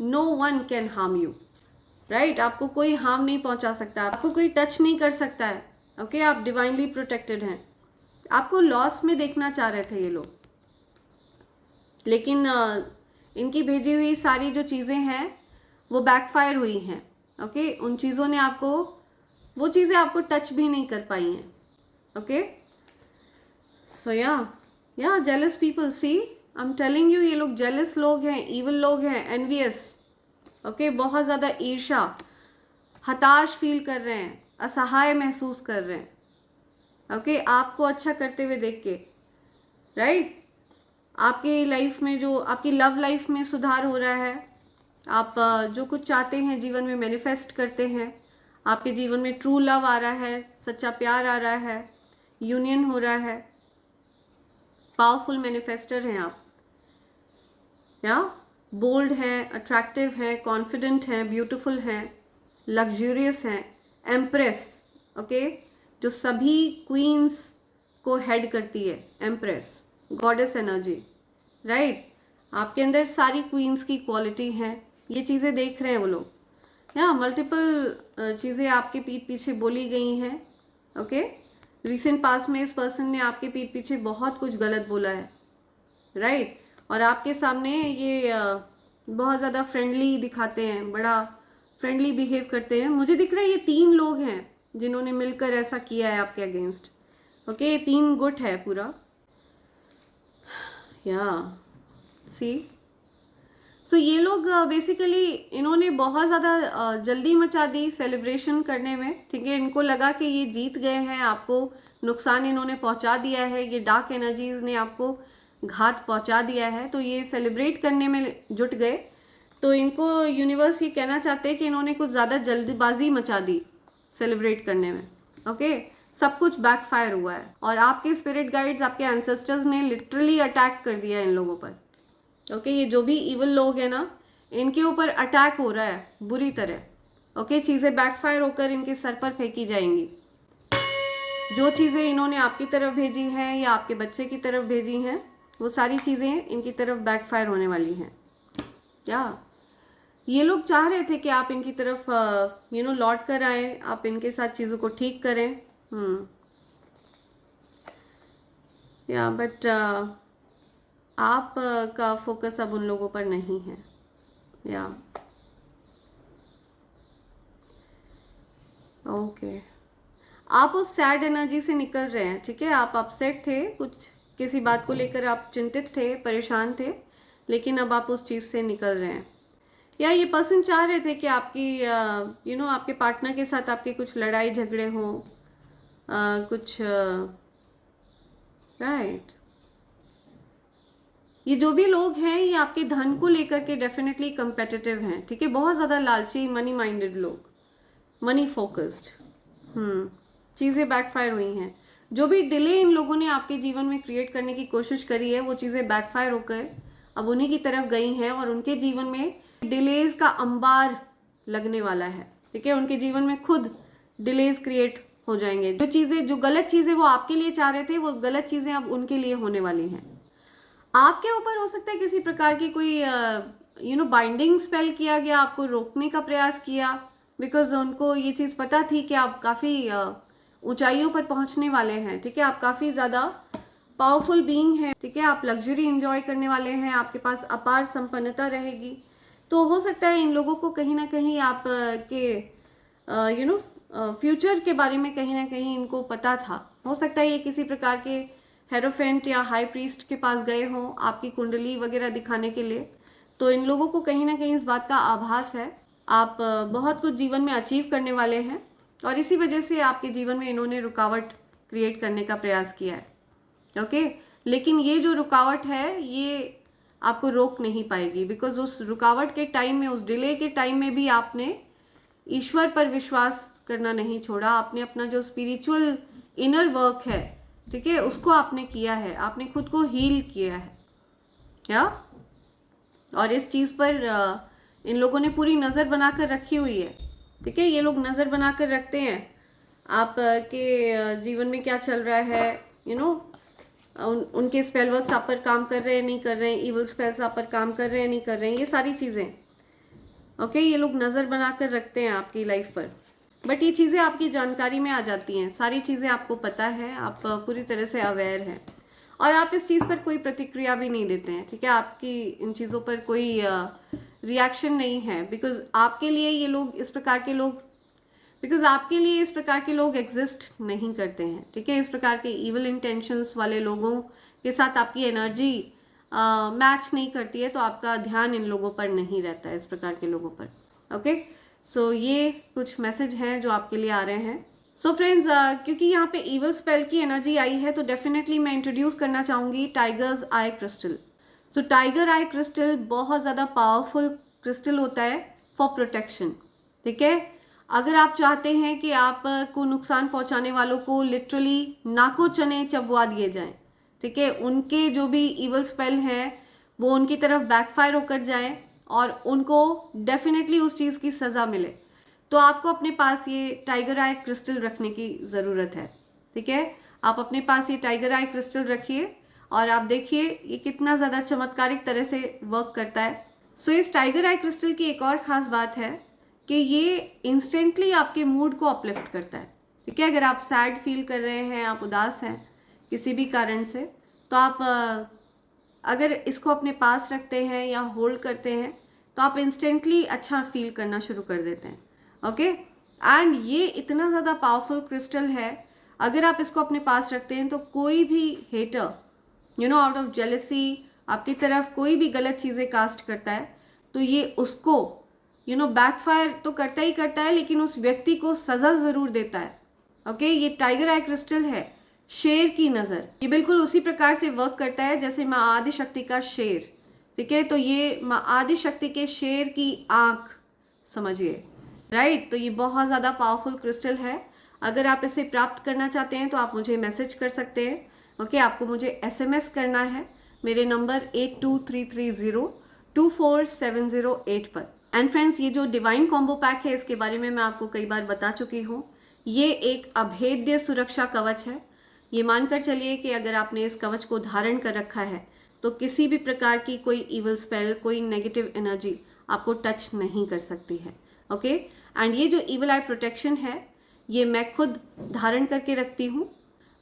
no one can harm you, right, आपको कोई हार्म नहीं पहुंचा सकता, आपको कोई टच नहीं कर सकता है। ओके आप डिवाइनली प्रोटेक्टेड हैं। आपको लॉस में देखना चाह रहे थे ये लोग, लेकिन इनकी भेजी हुई सारी जो चीज़ें हैं वो बैकफायर हुई हैं। ओके उन चीज़ों ने आपको, वो चीज़ें आपको टच भी नहीं कर पाई हैं। ओके सो या jealous people, see I am telling you, ये लोग जेलस लोग हैं, इविल लोग हैं, एनवियस। ओके बहुत ज़्यादा ईर्ष्या, हताश फील कर रहे हैं, असहाय महसूस कर रहे हैं। ओके आपको अच्छा करते हुए देख के, राइट, आपकी लाइफ में जो, आपकी लव लाइफ में सुधार हो रहा है, आप जो कुछ चाहते हैं जीवन में मैनिफेस्ट करते हैं, आपके जीवन में ट्रू लव आ रहा है, सच्चा प्यार आ रहा है, यूनियन हो रहा है, पावरफुल मैनिफेस्टर हैं आप, या बोल्ड हैं, अट्रैक्टिव हैं, कॉन्फिडेंट हैं, ब्यूटीफुल हैं, लग्जूरियस हैं, एम्प्रेस। ओके जो सभी क्वींस को हेड करती है, एम्प्रेस, गॉडेस एनर्जी, राइट, आपके अंदर सारी क्वींस की क्वालिटी हैं, ये चीज़ें देख रहे हैं वो लोग। या मल्टीपल चीज़ें आपके पीठ पीछे बोली गई हैं। ओके रिसेंट पास में इस पर्सन ने आपके पीठ पीछे बहुत कुछ गलत बोला है, राइट, और आपके सामने ये बहुत ज़्यादा फ्रेंडली दिखाते हैं, बड़ा फ्रेंडली बिहेव करते हैं। मुझे दिख रहा है ये 3 लोग हैं जिन्होंने मिलकर ऐसा किया है आपके अगेंस्ट। ओके ये 3 गुट है पूरा, या सी सो ये लोग बेसिकली इन्होंने बहुत ज़्यादा जल्दी मचा दी सेलिब्रेशन करने में, ठीक है, इनको लगा कि ये जीत गए हैं, आपको नुकसान इन्होंने पहुंचा दिया है, ये डार्क एनर्जीज ने आपको घात पहुंचा दिया है, तो ये सेलिब्रेट करने में जुट गए। तो इनको यूनिवर्स ये कहना चाहते हैं कि इन्होंने कुछ ज़्यादा जल्दबाजी मचा दी सेलिब्रेट करने में। ओके सब कुछ बैकफायर हुआ है, और आपके स्पिरिट गाइड्स, आपके एंसेस्टर्स ने लिटरली अटैक कर दिया इन लोगों पर। ओके ये जो भी इविल लोग हैं ना, इनके ऊपर अटैक हो रहा है बुरी तरह। ओके चीज़ें बैकफायर होकर इनके सर पर फेंकी जाएंगी। जो चीज़ें इन्होंने आपकी तरफ भेजी हैं या आपके बच्चे की तरफ भेजी हैं, वो सारी चीज़ें इनकी तरफ बैकफायर होने वाली हैं। क्या ये लोग चाह रहे थे कि आप इनकी तरफ लौट कर आए, आप इनके साथ चीज़ों को ठीक करें। या बट आप का फोकस अब उन लोगों पर नहीं है। या ओके आप उस सैड एनर्जी से निकल रहे हैं, ठीक है, आप अपसेट थे, कुछ किसी बात को लेकर आप चिंतित थे, परेशान थे, लेकिन अब आप उस चीज़ से निकल रहे हैं। या ये पर्सन चाह रहे थे कि आपकी आपके पार्टनर के साथ आपके कुछ लड़ाई झगड़े हों, कुछ राइट। ये जो भी लोग हैं ये आपके धन को लेकर के डेफिनेटली कंपेटिटिव हैं, ठीक है, बहुत ज़्यादा लालची, मनी माइंडेड लोग, मनी फोकस्ड। चीज़ें बैकफायर हुई हैं। जो भी डिले इन लोगों ने आपके जीवन में क्रिएट करने की कोशिश करी है, वो चीज़ें बैकफायर होकर अब उन्हीं की तरफ गई हैं, और उनके जीवन में डिलेज का अंबार लगने वाला है, ठीक है, उनके जीवन में खुद डिलेज क्रिएट हो जाएंगे। जो चीज़ें, जो गलत चीज़ें वो आपके लिए चाह रहे थे, वो गलत चीज़ें अब उनके लिए होने वाली हैं। आपके ऊपर हो सकता है किसी प्रकार की कोई बाइंडिंग स्पेल किया गया, आपको रोकने का प्रयास किया, बिकॉज उनको ये चीज़ पता थी कि आप काफ़ी ऊंचाइयों पर पहुंचने वाले हैं, ठीक है, आप काफ़ी ज़्यादा पावरफुल बीइंग हैं, ठीक है, आप लग्जरी एंजॉय करने वाले हैं, आपके पास अपार संपन्नता रहेगी, तो हो सकता है इन लोगों को कहीं ना कहीं आप के फ्यूचर के बारे में कहीं ना कहीं इनको पता था। हो सकता है ये किसी प्रकार के हेरोफेंट या हाई प्रीस्ट के पास गए हों आपकी कुंडली वगैरह दिखाने के लिए। तो इन लोगों को कहीं ना कहीं इस बात का आभास है आप बहुत कुछ जीवन में अचीव करने वाले हैं, और इसी वजह से आपके जीवन में इन्होंने रुकावट क्रिएट करने का प्रयास किया है। ओके, लेकिन ये जो रुकावट है ये आपको रोक नहीं पाएगी, बिकॉज उस रुकावट के टाइम में, उस डिले के टाइम में भी आपने ईश्वर पर विश्वास करना नहीं छोड़ा। आपने अपना जो स्पिरिचुअल इनर वर्क है, ठीक है, उसको आपने किया है, आपने खुद को हील किया है क्या। और इस चीज़ पर इन लोगों ने पूरी नज़र बनाकर रखी हुई है, ठीक है। ये लोग नज़र बनाकर रखते हैं आप के जीवन में क्या चल रहा है, उनके स्पेल वर्क्स आप पर काम कर रहे हैं नहीं कर रहे हैं, इवल स्पेल्स आप पर काम कर रहे हैं नहीं कर रहे हैं, ये सारी चीज़ें ओके ये लोग नज़र बनाकर रखते हैं आपकी लाइफ पर। बट ये चीज़ें आपकी जानकारी में आ जाती हैं, सारी चीज़ें आपको पता है, आप पूरी तरह से अवेयर हैं, और आप इस चीज़ पर कोई प्रतिक्रिया भी नहीं देते हैं, ठीक है। आपकी इन चीज़ों पर कोई रिएक्शन नहीं है, बिकॉज आपके लिए ये लोग इस प्रकार के लोग एग्जिस्ट नहीं करते हैं, ठीक है। इस प्रकार के इविल इंटेंशंस वाले लोगों के साथ आपकी एनर्जी मैच नहीं करती है, तो आपका ध्यान इन लोगों पर नहीं रहता है, इस प्रकार के लोगों पर। ओके, सो ये कुछ मैसेज हैं जो आपके लिए आ रहे हैं। सो फ्रेंड्स, क्योंकि यहाँ पे इवल स्पेल की एनर्जी आई है, तो डेफिनेटली मैं इंट्रोड्यूस करना चाहूँगी टाइगर्स आई क्रिस्टल। सो टाइगर आई क्रिस्टल बहुत ज़्यादा पावरफुल क्रिस्टल होता है फॉर प्रोटेक्शन, ठीक है। अगर आप चाहते हैं कि आप को नुकसान पहुंचाने वालों को लिटरली नाको चने चबवा दिए जाएं, ठीक है, उनके जो भी इवल स्पेल है वो उनकी तरफ बैकफायर होकर जाए और उनको डेफिनेटली उस चीज़ की सज़ा मिले, तो आपको अपने पास ये टाइगर आई क्रिस्टल रखने की ज़रूरत है, ठीक है। आप अपने पास ये टाइगर आई क्रिस्टल रखिए और आप देखिए ये कितना ज़्यादा चमत्कारिक तरह से वर्क करता है। सो इस टाइगर आई क्रिस्टल की एक और ख़ास बात है कि ये इंस्टेंटली आपके मूड को अपलिफ्ट करता है, ठीक है। अगर आप सैड फील कर रहे हैं, आप उदास हैं किसी भी कारण से, तो आप अगर इसको अपने पास रखते हैं या होल्ड करते हैं तो आप इंस्टेंटली अच्छा फील करना शुरू कर देते हैं, ओके। एंड ये इतना ज़्यादा पावरफुल क्रिस्टल है, अगर आप इसको अपने पास रखते हैं तो कोई भी हेटर आउट ऑफ जेलसी आपकी तरफ कोई भी गलत चीज़ें कास्ट करता है, तो ये उसको बैकफायर तो करता ही करता है, लेकिन उस व्यक्ति को सज़ा ज़रूर देता है, ओके। ये टाइगर आई क्रिस्टल है शेर की नज़र, ये बिल्कुल उसी प्रकार से वर्क करता है जैसे माँ आदि शक्ति का शेर, ठीक है। तो ये माँ आदि शक्ति के शेर की आँख समझिए, राइट। तो ये बहुत ज़्यादा पावरफुल क्रिस्टल है। अगर आप इसे प्राप्त करना चाहते हैं तो आप मुझे मैसेज कर सकते हैं, ओके। आपको मुझे SMS करना है मेरे नंबर 8233024708 पर। एंड फ्रेंड्स, ये जो डिवाइन कॉम्बो पैक है इसके बारे में मैं आपको कई बार बता चुकी हूँ। ये एक अभेद्य सुरक्षा कवच है। ये मानकर चलिए कि अगर आपने इस कवच को धारण कर रखा है तो किसी भी प्रकार की कोई इविल स्पेल, कोई नेगेटिव एनर्जी आपको टच नहीं कर सकती है, ओके। एंड ये जो इविल आई प्रोटेक्शन है ये मैं खुद धारण करके रखती हूँ,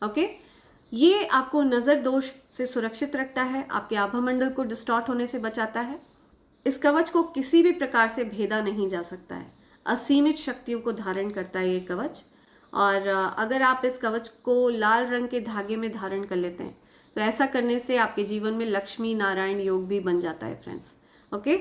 ओके। ये आपको नज़र दोष से सुरक्षित रखता है, आपके आभा मंडल को डिस्टॉर्ट होने से बचाता है। इस कवच को किसी भी प्रकार से भेदा नहीं जा सकता है, असीमित शक्तियों को धारण करता है ये कवच। और अगर आप इस कवच को लाल रंग के धागे में धारण कर लेते हैं तो ऐसा करने से आपके जीवन में लक्ष्मी नारायण योग भी बन जाता है फ्रेंड्स, ओके।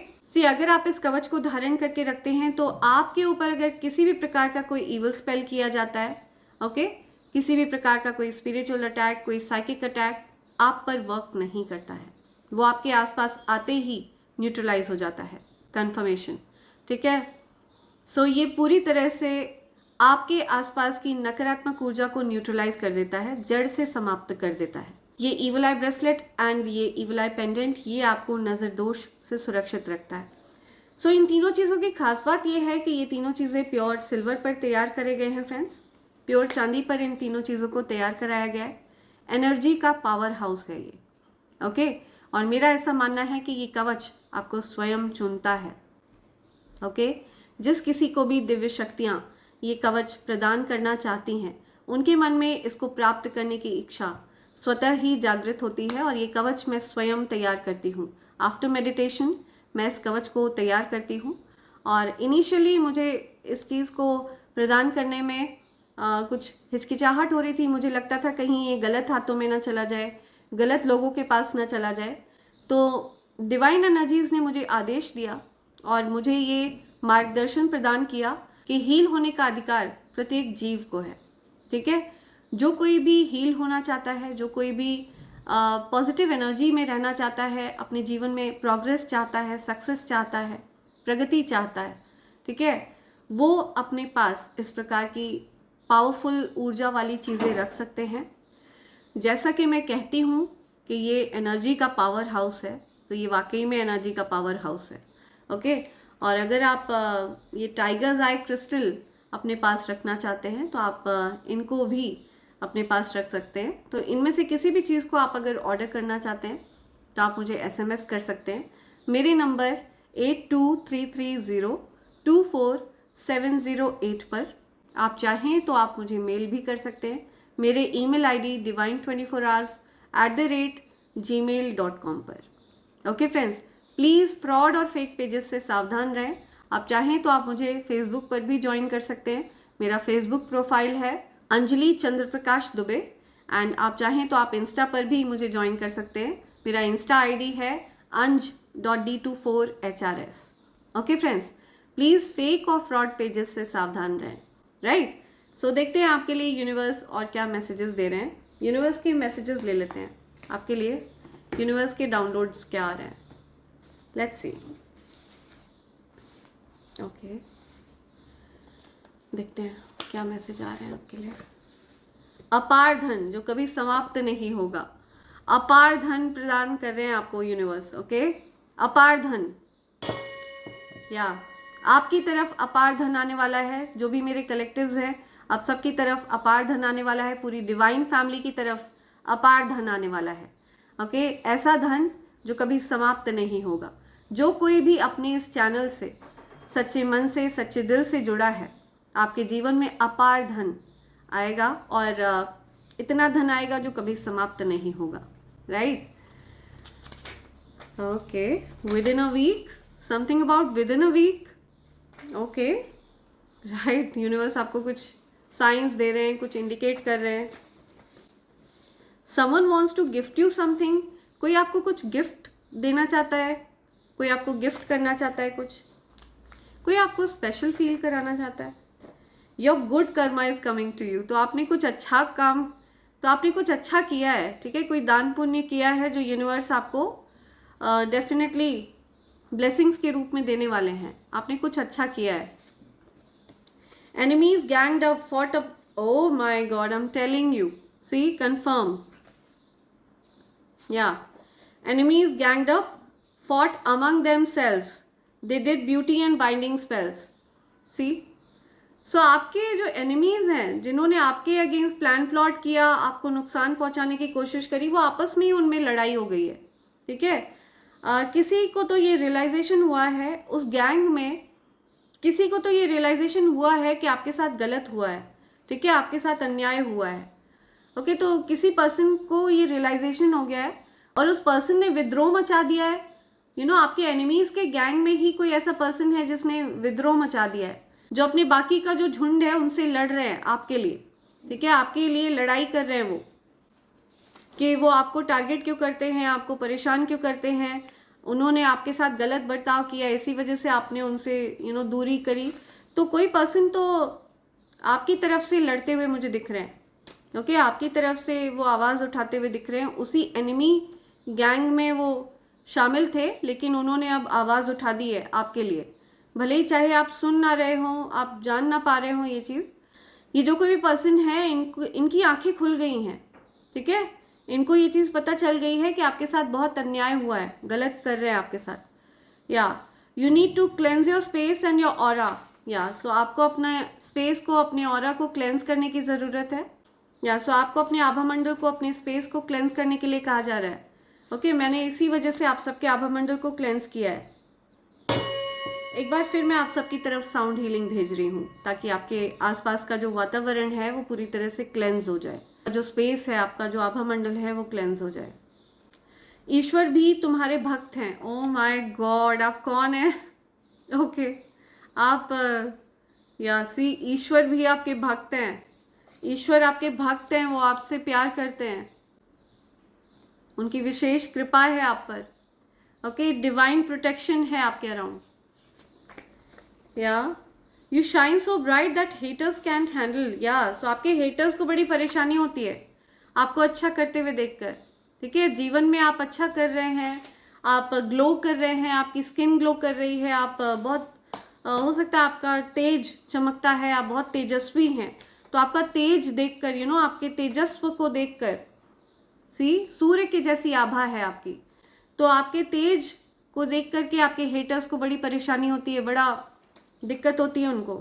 अगर आप इस कवच को धारण करके रखते हैं तो आपके ऊपर अगर किसी भी प्रकार का कोई इविल स्पेल किया जाता है, ओके, किसी भी प्रकार का कोई स्पिरिचुअल अटैक, कोई साइकिक अटैक आप पर वर्क नहीं करता है, वो आपके आसपास आते ही न्यूट्रलाइज हो जाता है, कंफर्मेशन, ठीक है। सो ये पूरी तरह से आपके आसपास की नकारात्मक ऊर्जा को न्यूट्रलाइज कर देता है, जड़ से समाप्त कर देता है। ये इविल आई ब्रेसलेट एंड ये इविल आई पेंडेंट ये आपको नज़र दोष से सुरक्षित रखता है। सो इन तीनों चीज़ों की खास बात ये है कि ये तीनों चीज़ें प्योर सिल्वर पर तैयार करे गए हैं फ्रेंड्स, प्योर चांदी पर इन तीनों चीज़ों को तैयार कराया गया है। एनर्जी का पावर हाउस है ये, ओके। और मेरा ऐसा मानना है कि ये कवच आपको स्वयं चुनता है, ओके। जिस किसी को भी दिव्य शक्तियाँ ये कवच प्रदान करना चाहती हैं उनके मन में इसको प्राप्त करने की इच्छा स्वतः ही जागृत होती है, और ये कवच मैं स्वयं तैयार करती हूँ। आफ्टर मेडिटेशन मैं इस कवच को तैयार करती हूँ। और इनिशियली मुझे इस चीज़ को प्रदान करने में कुछ हिचकिचाहट हो रही थी। मुझे लगता था कहीं ये गलत हाथों में ना चला जाए, गलत लोगों के पास ना चला जाए। तो डिवाइन एनर्जीज़ ने मुझे आदेश दिया और मुझे ये मार्गदर्शन प्रदान किया कि हील होने का अधिकार प्रत्येक जीव को है। ठीक है, जो कोई भी हील होना चाहता है, जो कोई भी पॉजिटिव एनर्जी में रहना चाहता है, अपने जीवन में प्रोग्रेस चाहता है, सक्सेस चाहता है, प्रगति चाहता है, ठीक है, वो अपने पास इस प्रकार की पावरफुल ऊर्जा वाली चीज़ें रख सकते हैं। जैसा कि मैं कहती हूँ कि ये एनर्जी का पावर हाउस है, तो ये वाकई में एनर्जी का पावर हाउस है। ओके, और अगर आप ये टाइगर्स आई क्रिस्टल अपने पास रखना चाहते हैं तो आप इनको भी अपने पास रख सकते हैं। तो इनमें से किसी भी चीज़ को आप अगर ऑर्डर करना चाहते हैं तो आप मुझे SMS कर सकते हैं। मेरे नंबर 8233024708 पर। आप चाहें तो आप मुझे मेल भी कर सकते हैं। मेरे ईमेल ID divine24hours@gmail.com पर। ओके फ्रेंड्स, प्लीज़ फ्रॉड और फेक पेजेस से सावधान रहें। आप चाहें तो आप मुझे फेसबुक पर भी ज्वाइन कर सकते हैं। मेरा फेसबुक प्रोफाइल है अंजलि चंद्र प्रकाश दुबे, एंड आप चाहें तो आप इंस्टा पर भी मुझे ज्वाइन कर सकते हैं। मेरा इंस्टा ID है anj.d24hrs। Okay friends, please fake और फ्रॉड पेजेस से सावधान रहें। राइट, सो देखते हैं आपके लिए यूनिवर्स और क्या मैसेजेस दे रहे हैं। यूनिवर्स के मैसेजेस ले लेते हैं आपके लिए। यूनिवर्स के डाउनलोड्स क्या आ रहे हैं, लेट्स सी। ओके, देखते हैं क्या मैसेज आ रहे हैं आपके लिए। अपार धन जो कभी समाप्त नहीं होगा, अपार धन प्रदान कर रहे हैं आपको यूनिवर्स। ओके, अपार धन, या आपकी तरफ अपार धन आने वाला है। जो भी मेरे कलेक्टिव्स हैं, आप सबकी तरफ अपार धन आने वाला है। पूरी डिवाइन फैमिली की तरफ अपार धन आने वाला है। ओके, ऐसा धन जो कभी समाप्त नहीं होगा। जो कोई भी अपने इस चैनल से सच्चे मन से, सच्चे दिल से जुड़ा है, आपके जीवन में अपार धन आएगा, और इतना धन आएगा जो कभी समाप्त नहीं होगा। Right, okay, within a week, something about within a week. Okay, right, universe आपको कुछ साइंस दे रहे हैं, कुछ इंडिकेट कर रहे हैं। Someone wants to gift you something, कोई आपको कुछ गिफ्ट देना चाहता है, कोई आपको गिफ्ट करना चाहता है, कुछ कोई आपको स्पेशल फील कराना चाहता है। Your good karma is coming to you, तो आपने कुछ अच्छा काम, तो आपने कुछ अच्छा किया है। ठीक है, कोई दान पुण्य किया है जो यूनिवर्स आपको डेफिनेटली ब्लेसिंग्स के रूप में देने वाले हैं। आपने कुछ अच्छा किया है। Enemies ganged up, fought up, oh my god, I'm telling you, see, confirm, yeah, enemies ganged up, fought among themselves, they did beauty and binding spells, see, so आपके जो एनिमीज हैं, जिन्होंने आपके अगेंस्ट प्लान प्लॉट किया, आपको नुकसान पहुंचाने की कोशिश करी, वो आपस में ही उनमें लड़ाई हो गई है। ठीक है, किसी को तो ये रियलाइजेशन हुआ है, उस गैंग में किसी को तो ये रियलाइजेशन हुआ है कि आपके साथ गलत हुआ है। ठीक है, आपके साथ अन्याय हुआ है। ओके, तो किसी पर्सन को ये रियलाइजेशन हो गया है और उस पर्सन ने विद्रोह मचा दिया है। आपके एनिमीज के गैंग में ही कोई ऐसा पर्सन है जिसने विद्रोह मचा दिया है, जो अपने बाकी का जो झुंड है उनसे लड़ रहे हैं आपके लिए। ठीक है, आपके लिए लड़ाई कर रहे हैं वो, कि वो आपको टारगेट क्यों करते हैं, आपको परेशान क्यों करते हैं, उन्होंने आपके साथ गलत बर्ताव किया, इसी वजह से आपने उनसे दूरी करी। तो कोई पर्सन तो आपकी तरफ से लड़ते हुए मुझे दिख रहे हैं। ओके, आपकी तरफ से वो आवाज़ उठाते हुए दिख रहे हैं। उसी एनिमी गैंग में वो शामिल थे, लेकिन उन्होंने अब आवाज़ उठा दी है आपके लिए। भले ही चाहे आप सुन ना रहे हों, आप जान ना पा रहे हों ये चीज़, ये जो कोई भी पर्सन है, इनकी आंखें खुल गई हैं। ठीक है, इनको ये चीज़ पता चल गई है कि आपके साथ बहुत अन्याय हुआ है, गलत कर रहे हैं आपके साथ। या you need to cleanse your space and your aura, या सो आपको अपना स्पेस को, अपने ऑरा को क्लेंज करने की ज़रूरत है। या सो आपको अपने आभा मंडल को, अपने स्पेस को क्लेंज करने के लिए कहा जा रहा है। ओके, मैंने इसी वजह से आप सबके आभा मंडल को क्लेंज किया है। एक बार फिर मैं आप सबकी तरफ साउंड हीलिंग भेज रही हूँ, ताकि आपके आसपास का जो वातावरण है वो पूरी तरह से क्लेंज हो जाए, जो स्पेस है आपका, जो आभा मंडल है वो क्लेंज हो जाए। ईश्वर भी तुम्हारे भक्त हैं। ओ माय गॉड, आप कौन है? ओके आप या सी, ईश्वर भी आपके भक्त हैं। ईश्वर आपके भक्त हैं, वो आपसे प्यार करते हैं, उनकी विशेष कृपा है आप पर। ओके, डिवाइन प्रोटेक्शन है आपके अराउंड। या you shine so bright that haters can't handle. या सो आपके हेटर्स को बड़ी परेशानी होती है आपको अच्छा करते हुए देखकर। ठीक है, जीवन में आप अच्छा कर रहे हैं, आप ग्लो कर रहे हैं, आपकी स्किन ग्लो कर रही है, आप बहुत हो सकता है आपका तेज चमकता है, आप बहुत तेजस्वी हैं। तो आपका तेज देखकर, आपके तेजस्व को देखकर, सी सूर्य की जैसी आभा है आपकी, तो आपके तेज को देख करके आपके हेटर्स को बड़ी परेशानी होती है, बड़ा दिक्कत होती है उनको,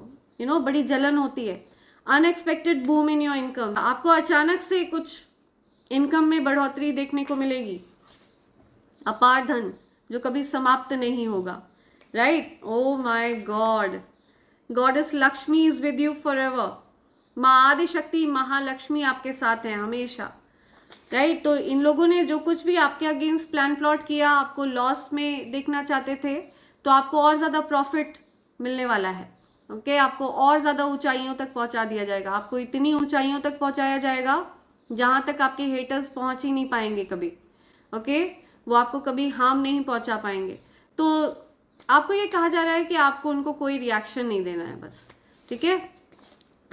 बड़ी जलन होती है। Unexpected boom in your income, आपको अचानक से कुछ इनकम में बढ़ोतरी देखने को मिलेगी, अपार धन जो कभी समाप्त नहीं होगा। Right, oh my God, goddess Lakshmi is with you for ever. माँ आदिशक्ति महालक्ष्मी आपके साथ है हमेशा। राइट, तो इन लोगों ने जो कुछ भी आपके अगेंस्ट प्लान प्लॉट किया, आपको लॉस में देखना चाहते थे, तो आपको और ज़्यादा प्रॉफिट मिलने वाला है। ओके, आपको और ज़्यादा ऊंचाइयों तक पहुंचा दिया जाएगा, आपको इतनी ऊंचाइयों तक पहुंचाया जाएगा जहां तक आपके हेटर्स पहुंच ही नहीं पाएंगे कभी। ओके, वो आपको कभी हार्म नहीं पहुंचा पाएंगे। तो आपको ये कहा जा रहा है कि आपको उनको कोई रिएक्शन नहीं देना है बस। ठीक है,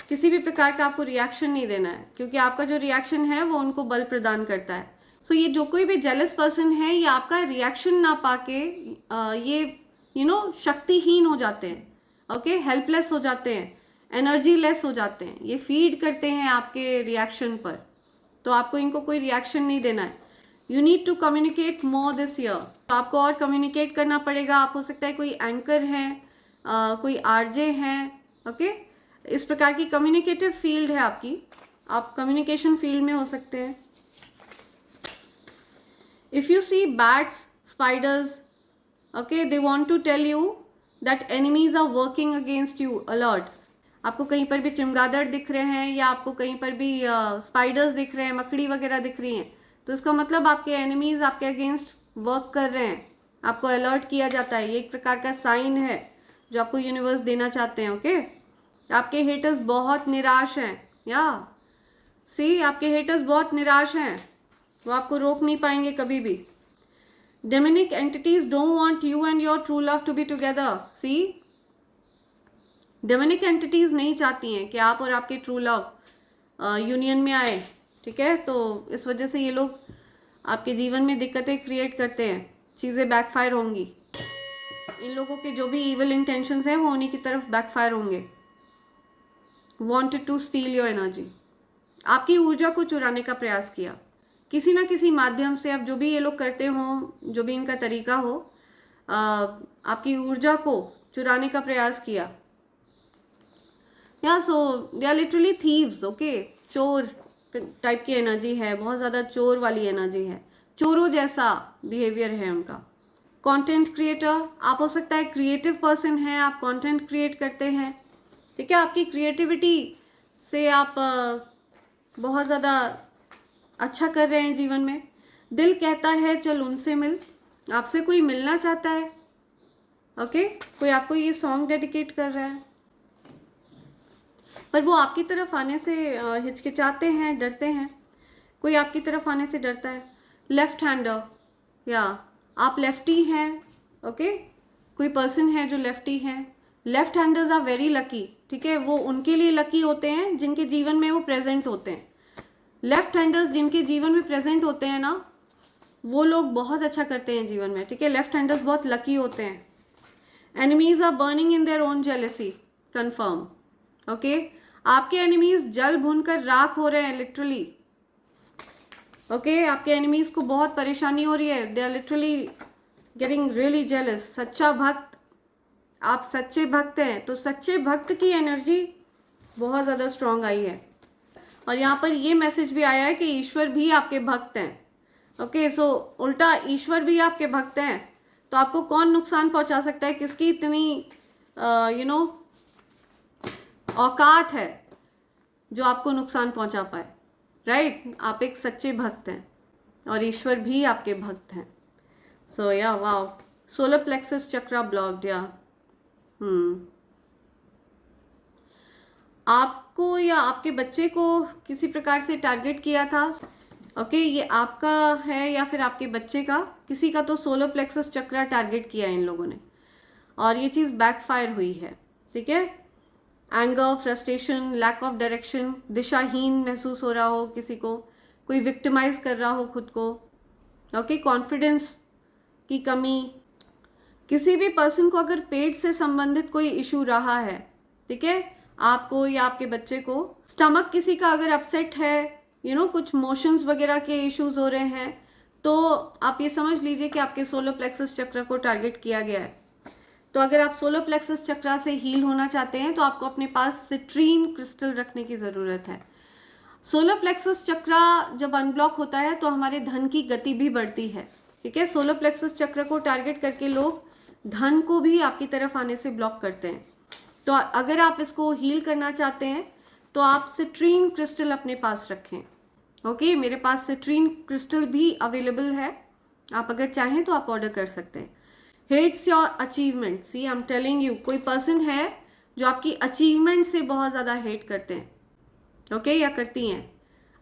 किसी भी प्रकार का आपको रिएक्शन नहीं देना है, क्योंकि आपका जो रिएक्शन है वो उनको बल प्रदान करता है। सो ये जो कोई भी जेलस पर्सन है, ये आपका रिएक्शन ना पाके ये शक्तिहीन हो जाते हैं। ओके, हेल्पलेस हो जाते हैं, एनर्जी लेस हो जाते हैं, ये फीड करते हैं आपके रिएक्शन पर। तो आपको इनको कोई रिएक्शन नहीं देना है। You need to communicate more this year, तो आपको और कम्युनिकेट करना पड़ेगा। आप हो सकता है कोई एंकर हैं, कोई आरजे हैं। ओके, इस प्रकार की कम्युनिकेटिव फील्ड है आपकी, आप कम्युनिकेशन फील्ड में हो सकते हैं। If you see bats, spiders, okay, they want to tell you that enemies are working against you, alert. आपको कहीं पर भी चमगादड़ दिख रहे हैं या आपको कहीं पर भी स्पाइडर्स दिख रहे हैं, मकड़ी वगैरह दिख रही हैं, तो इसका मतलब आपके एनिमीज आपके अगेंस्ट वर्क कर रहे हैं, आपको अलर्ट किया जाता है। ये एक प्रकार का साइन है जो आपको यूनिवर्स देना चाहते हैं। ओके, आपके हेटर्स बहुत निराश हैं। या सी, आपके हेटर्स बहुत निराश हैं, वो आपको रोक नहीं पाएंगे कभी भी। Demonic entities don't want you and your true love to be together. See, demonic entities नहीं चाहती हैं कि आप और आपके ट्रू लव यूनियन में आए। ठीक है, तो इस वजह से ये लोग आपके जीवन में दिक्कतें क्रिएट करते हैं, चीज़ें बैकफायर होंगी। इन लोगों के जो भी इविल इंटेंशंस हैं वो उन्हीं की तरफ बैकफायर होंगे। wanted to steal your energy, आपकी ऊर्जा को चुराने का प्रयास किया किसी ना किसी माध्यम से। अब जो भी ये लोग करते हो, जो भी इनका तरीका हो, आपकी ऊर्जा को चुराने का प्रयास किया। या so they are literally thieves. Okay, चोर टाइप की एनर्जी है, बहुत ज़्यादा चोर वाली एनर्जी है, चोरों जैसा बिहेवियर है उनका। कंटेंट क्रिएटर, आप हो सकता है क्रिएटिव पर्सन हैं, आप कंटेंट क्रिएट करते हैं। ठीक है, आपकी क्रिएटिविटी से आप बहुत ज़्यादा अच्छा कर रहे हैं जीवन में। दिल कहता है चल उनसे मिल, आपसे कोई मिलना चाहता है। ओके, कोई आपको ये सॉन्ग डेडिकेट कर रहा है, पर वो आपकी तरफ आने से हिचकिचाते हैं, डरते हैं। कोई आपकी तरफ आने से डरता है। लेफ्ट हैंडर, या आप लेफ्टी हैं। ओके, कोई पर्सन है जो लेफ्टी हैं। Left handers are very lucky. ठीक है, वो उनके लिए लकी होते हैं जिनके जीवन में वो प्रेजेंट होते हैं। लेफ्ट हैंडर्स जिनके जीवन में प्रेजेंट होते हैं ना, वो लोग बहुत अच्छा करते हैं जीवन में। ठीक है, लेफ्ट हैंडर्स बहुत लकी होते हैं। Enemies are burning in their own jealousy, confirm. Okay, आपके एनिमीज जल भूनकर राख हो रहे हैं लिटरली। ओके, आपके एनिमीज को बहुत परेशानी हो रही है, they are literally getting really jealous. सच्चा भक्त, आप सच्चे भक्त हैं, तो सच्चे भक्त की एनर्जी बहुत ज़्यादा स्ट्रांग आई है। और यहाँ पर ये मैसेज भी आया है कि ईश्वर भी आपके भक्त हैं। ओके, सो उल्टा ईश्वर भी आपके भक्त हैं, तो आपको कौन नुकसान पहुँचा सकता है? किसकी इतनी औकात है जो आपको नुकसान पहुँचा पाए? राइट, आप एक सच्चे भक्त हैं। और ईश्वर भी आपके भक्त हैं। सो या वाओ, सोलर प्लेक्सस चक्रा ब्लॉक्ड या आपको या आपके बच्चे को किसी प्रकार से टारगेट किया था। ओके, ये आपका है या फिर आपके बच्चे का, किसी का तो सोलर प्लेक्सस चक्रा टारगेट किया इन लोगों ने और ये चीज़ बैकफायर हुई है। ठीक है, anger, frustration, lack of direction, दिशाहीन महसूस हो रहा हो किसी को, कोई विक्टिमाइज कर रहा हो खुद को। ओके, कॉन्फिडेंस की कमी, किसी भी पर्सन को अगर पेट से संबंधित कोई इशू रहा है, ठीक है, आपको या आपके बच्चे को, स्टमक किसी का अगर अपसेट है, कुछ मोशंस वगैरह के इश्यूज हो रहे हैं, तो आप ये समझ लीजिए कि आपके सोलर प्लेक्सस चक्र को टारगेट किया गया है। तो अगर आप सोलर प्लेक्सस चक्र से हील होना चाहते हैं तो आपको अपने पास सिट्रीन क्रिस्टल रखने की ज़रूरत है। सोलर प्लेक्सस चक्र जब अनब्लॉक होता है तो हमारे धन की गति भी बढ़ती है। ठीक है, सोलर प्लेक्सस चक्र को टारगेट करके लोग धन को भी आपकी तरफ आने से ब्लॉक करते हैं। तो अगर आप इसको हील करना चाहते हैं तो आप सिट्रीन क्रिस्टल अपने पास रखें। ओके, मेरे पास सिट्रीन क्रिस्टल भी अवेलेबल है, आप अगर चाहें तो आप ऑर्डर कर सकते हैं। Hates your achievement, see I am telling you, कोई पर्सन है जो आपकी अचीवमेंट से बहुत ज़्यादा हेट करते हैं। ओके, या करती हैं।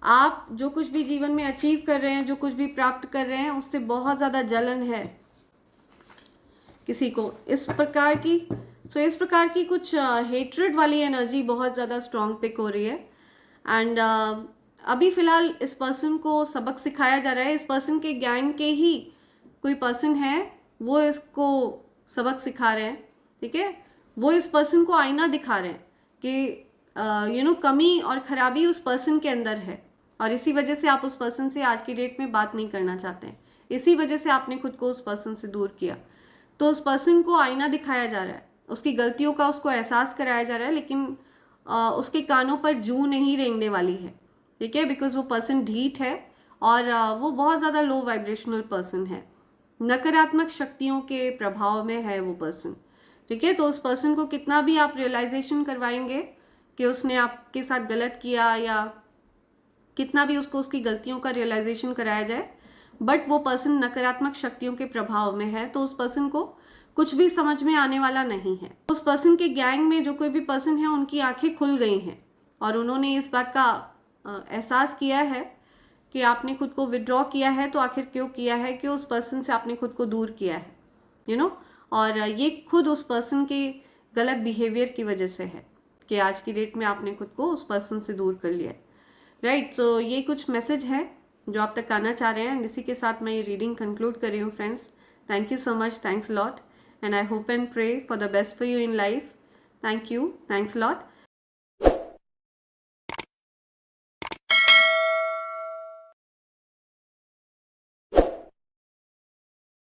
आप जो कुछ भी जीवन में अचीव कर रहे हैं, जो कुछ भी प्राप्त कर रहे हैं, उससे बहुत ज़्यादा जलन है किसी को, इस प्रकार की कुछ हेट्रेड वाली एनर्जी बहुत ज़्यादा स्ट्रॉन्ग पिक हो रही है। एंड अभी फ़िलहाल इस पर्सन को सबक सिखाया जा रहा है। इस पर्सन के गैंग के ही कोई पर्सन है, वो इसको सबक सिखा रहे हैं। ठीक है, वो इस पर्सन को आईना दिखा रहे हैं कि कमी और ख़राबी उस पर्सन के अंदर है और इसी वजह से आप उस पर्सन से आज की डेट में बात नहीं करना चाहते हैं। इसी वजह से आपने खुद को उस पर्सन से दूर किया। तो उस पर्सन को आईना दिखाया जा रहा है, उसकी गलतियों का उसको एहसास कराया जा रहा है, लेकिन उसके कानों पर जू नहीं रेंगने वाली है। ठीक है, बिकॉज वो पर्सन ढीठ है और वो बहुत ज़्यादा लो वाइब्रेशनल पर्सन है, नकारात्मक शक्तियों के प्रभाव में है वो पर्सन। ठीक है, तो उस पर्सन को कितना भी आप रियलाइजेशन करवाएंगे कि उसने आपके साथ गलत किया या कितना भी उसको उसकी गलतियों का रियलाइजेशन कराया जाए, बट वो पर्सन नकारात्मक शक्तियों के प्रभाव में है, तो उस पर्सन को कुछ भी समझ में आने वाला नहीं है। उस पर्सन के गैंग में जो कोई भी पर्सन है, उनकी आंखें खुल गई हैं और उन्होंने इस बात का एहसास किया है कि आपने खुद को विड्रॉ किया है तो आखिर क्यों किया है, कि उस पर्सन से आपने खुद को दूर किया है, और ये खुद उस पर्सन के गलत बिहेवियर की वजह से है कि आज की डेट में आपने खुद को उस पर्सन से दूर कर लिया है। राइट, तो ये कुछ मैसेज है जो आप तक आना चाह रहे हैं। इसी के साथ मैं ये रीडिंग कंक्लूड कर रही हूँ friends. Thank you so much, thanks lot, and I hope and pray for the best for you in life. Thank you, thanks lot.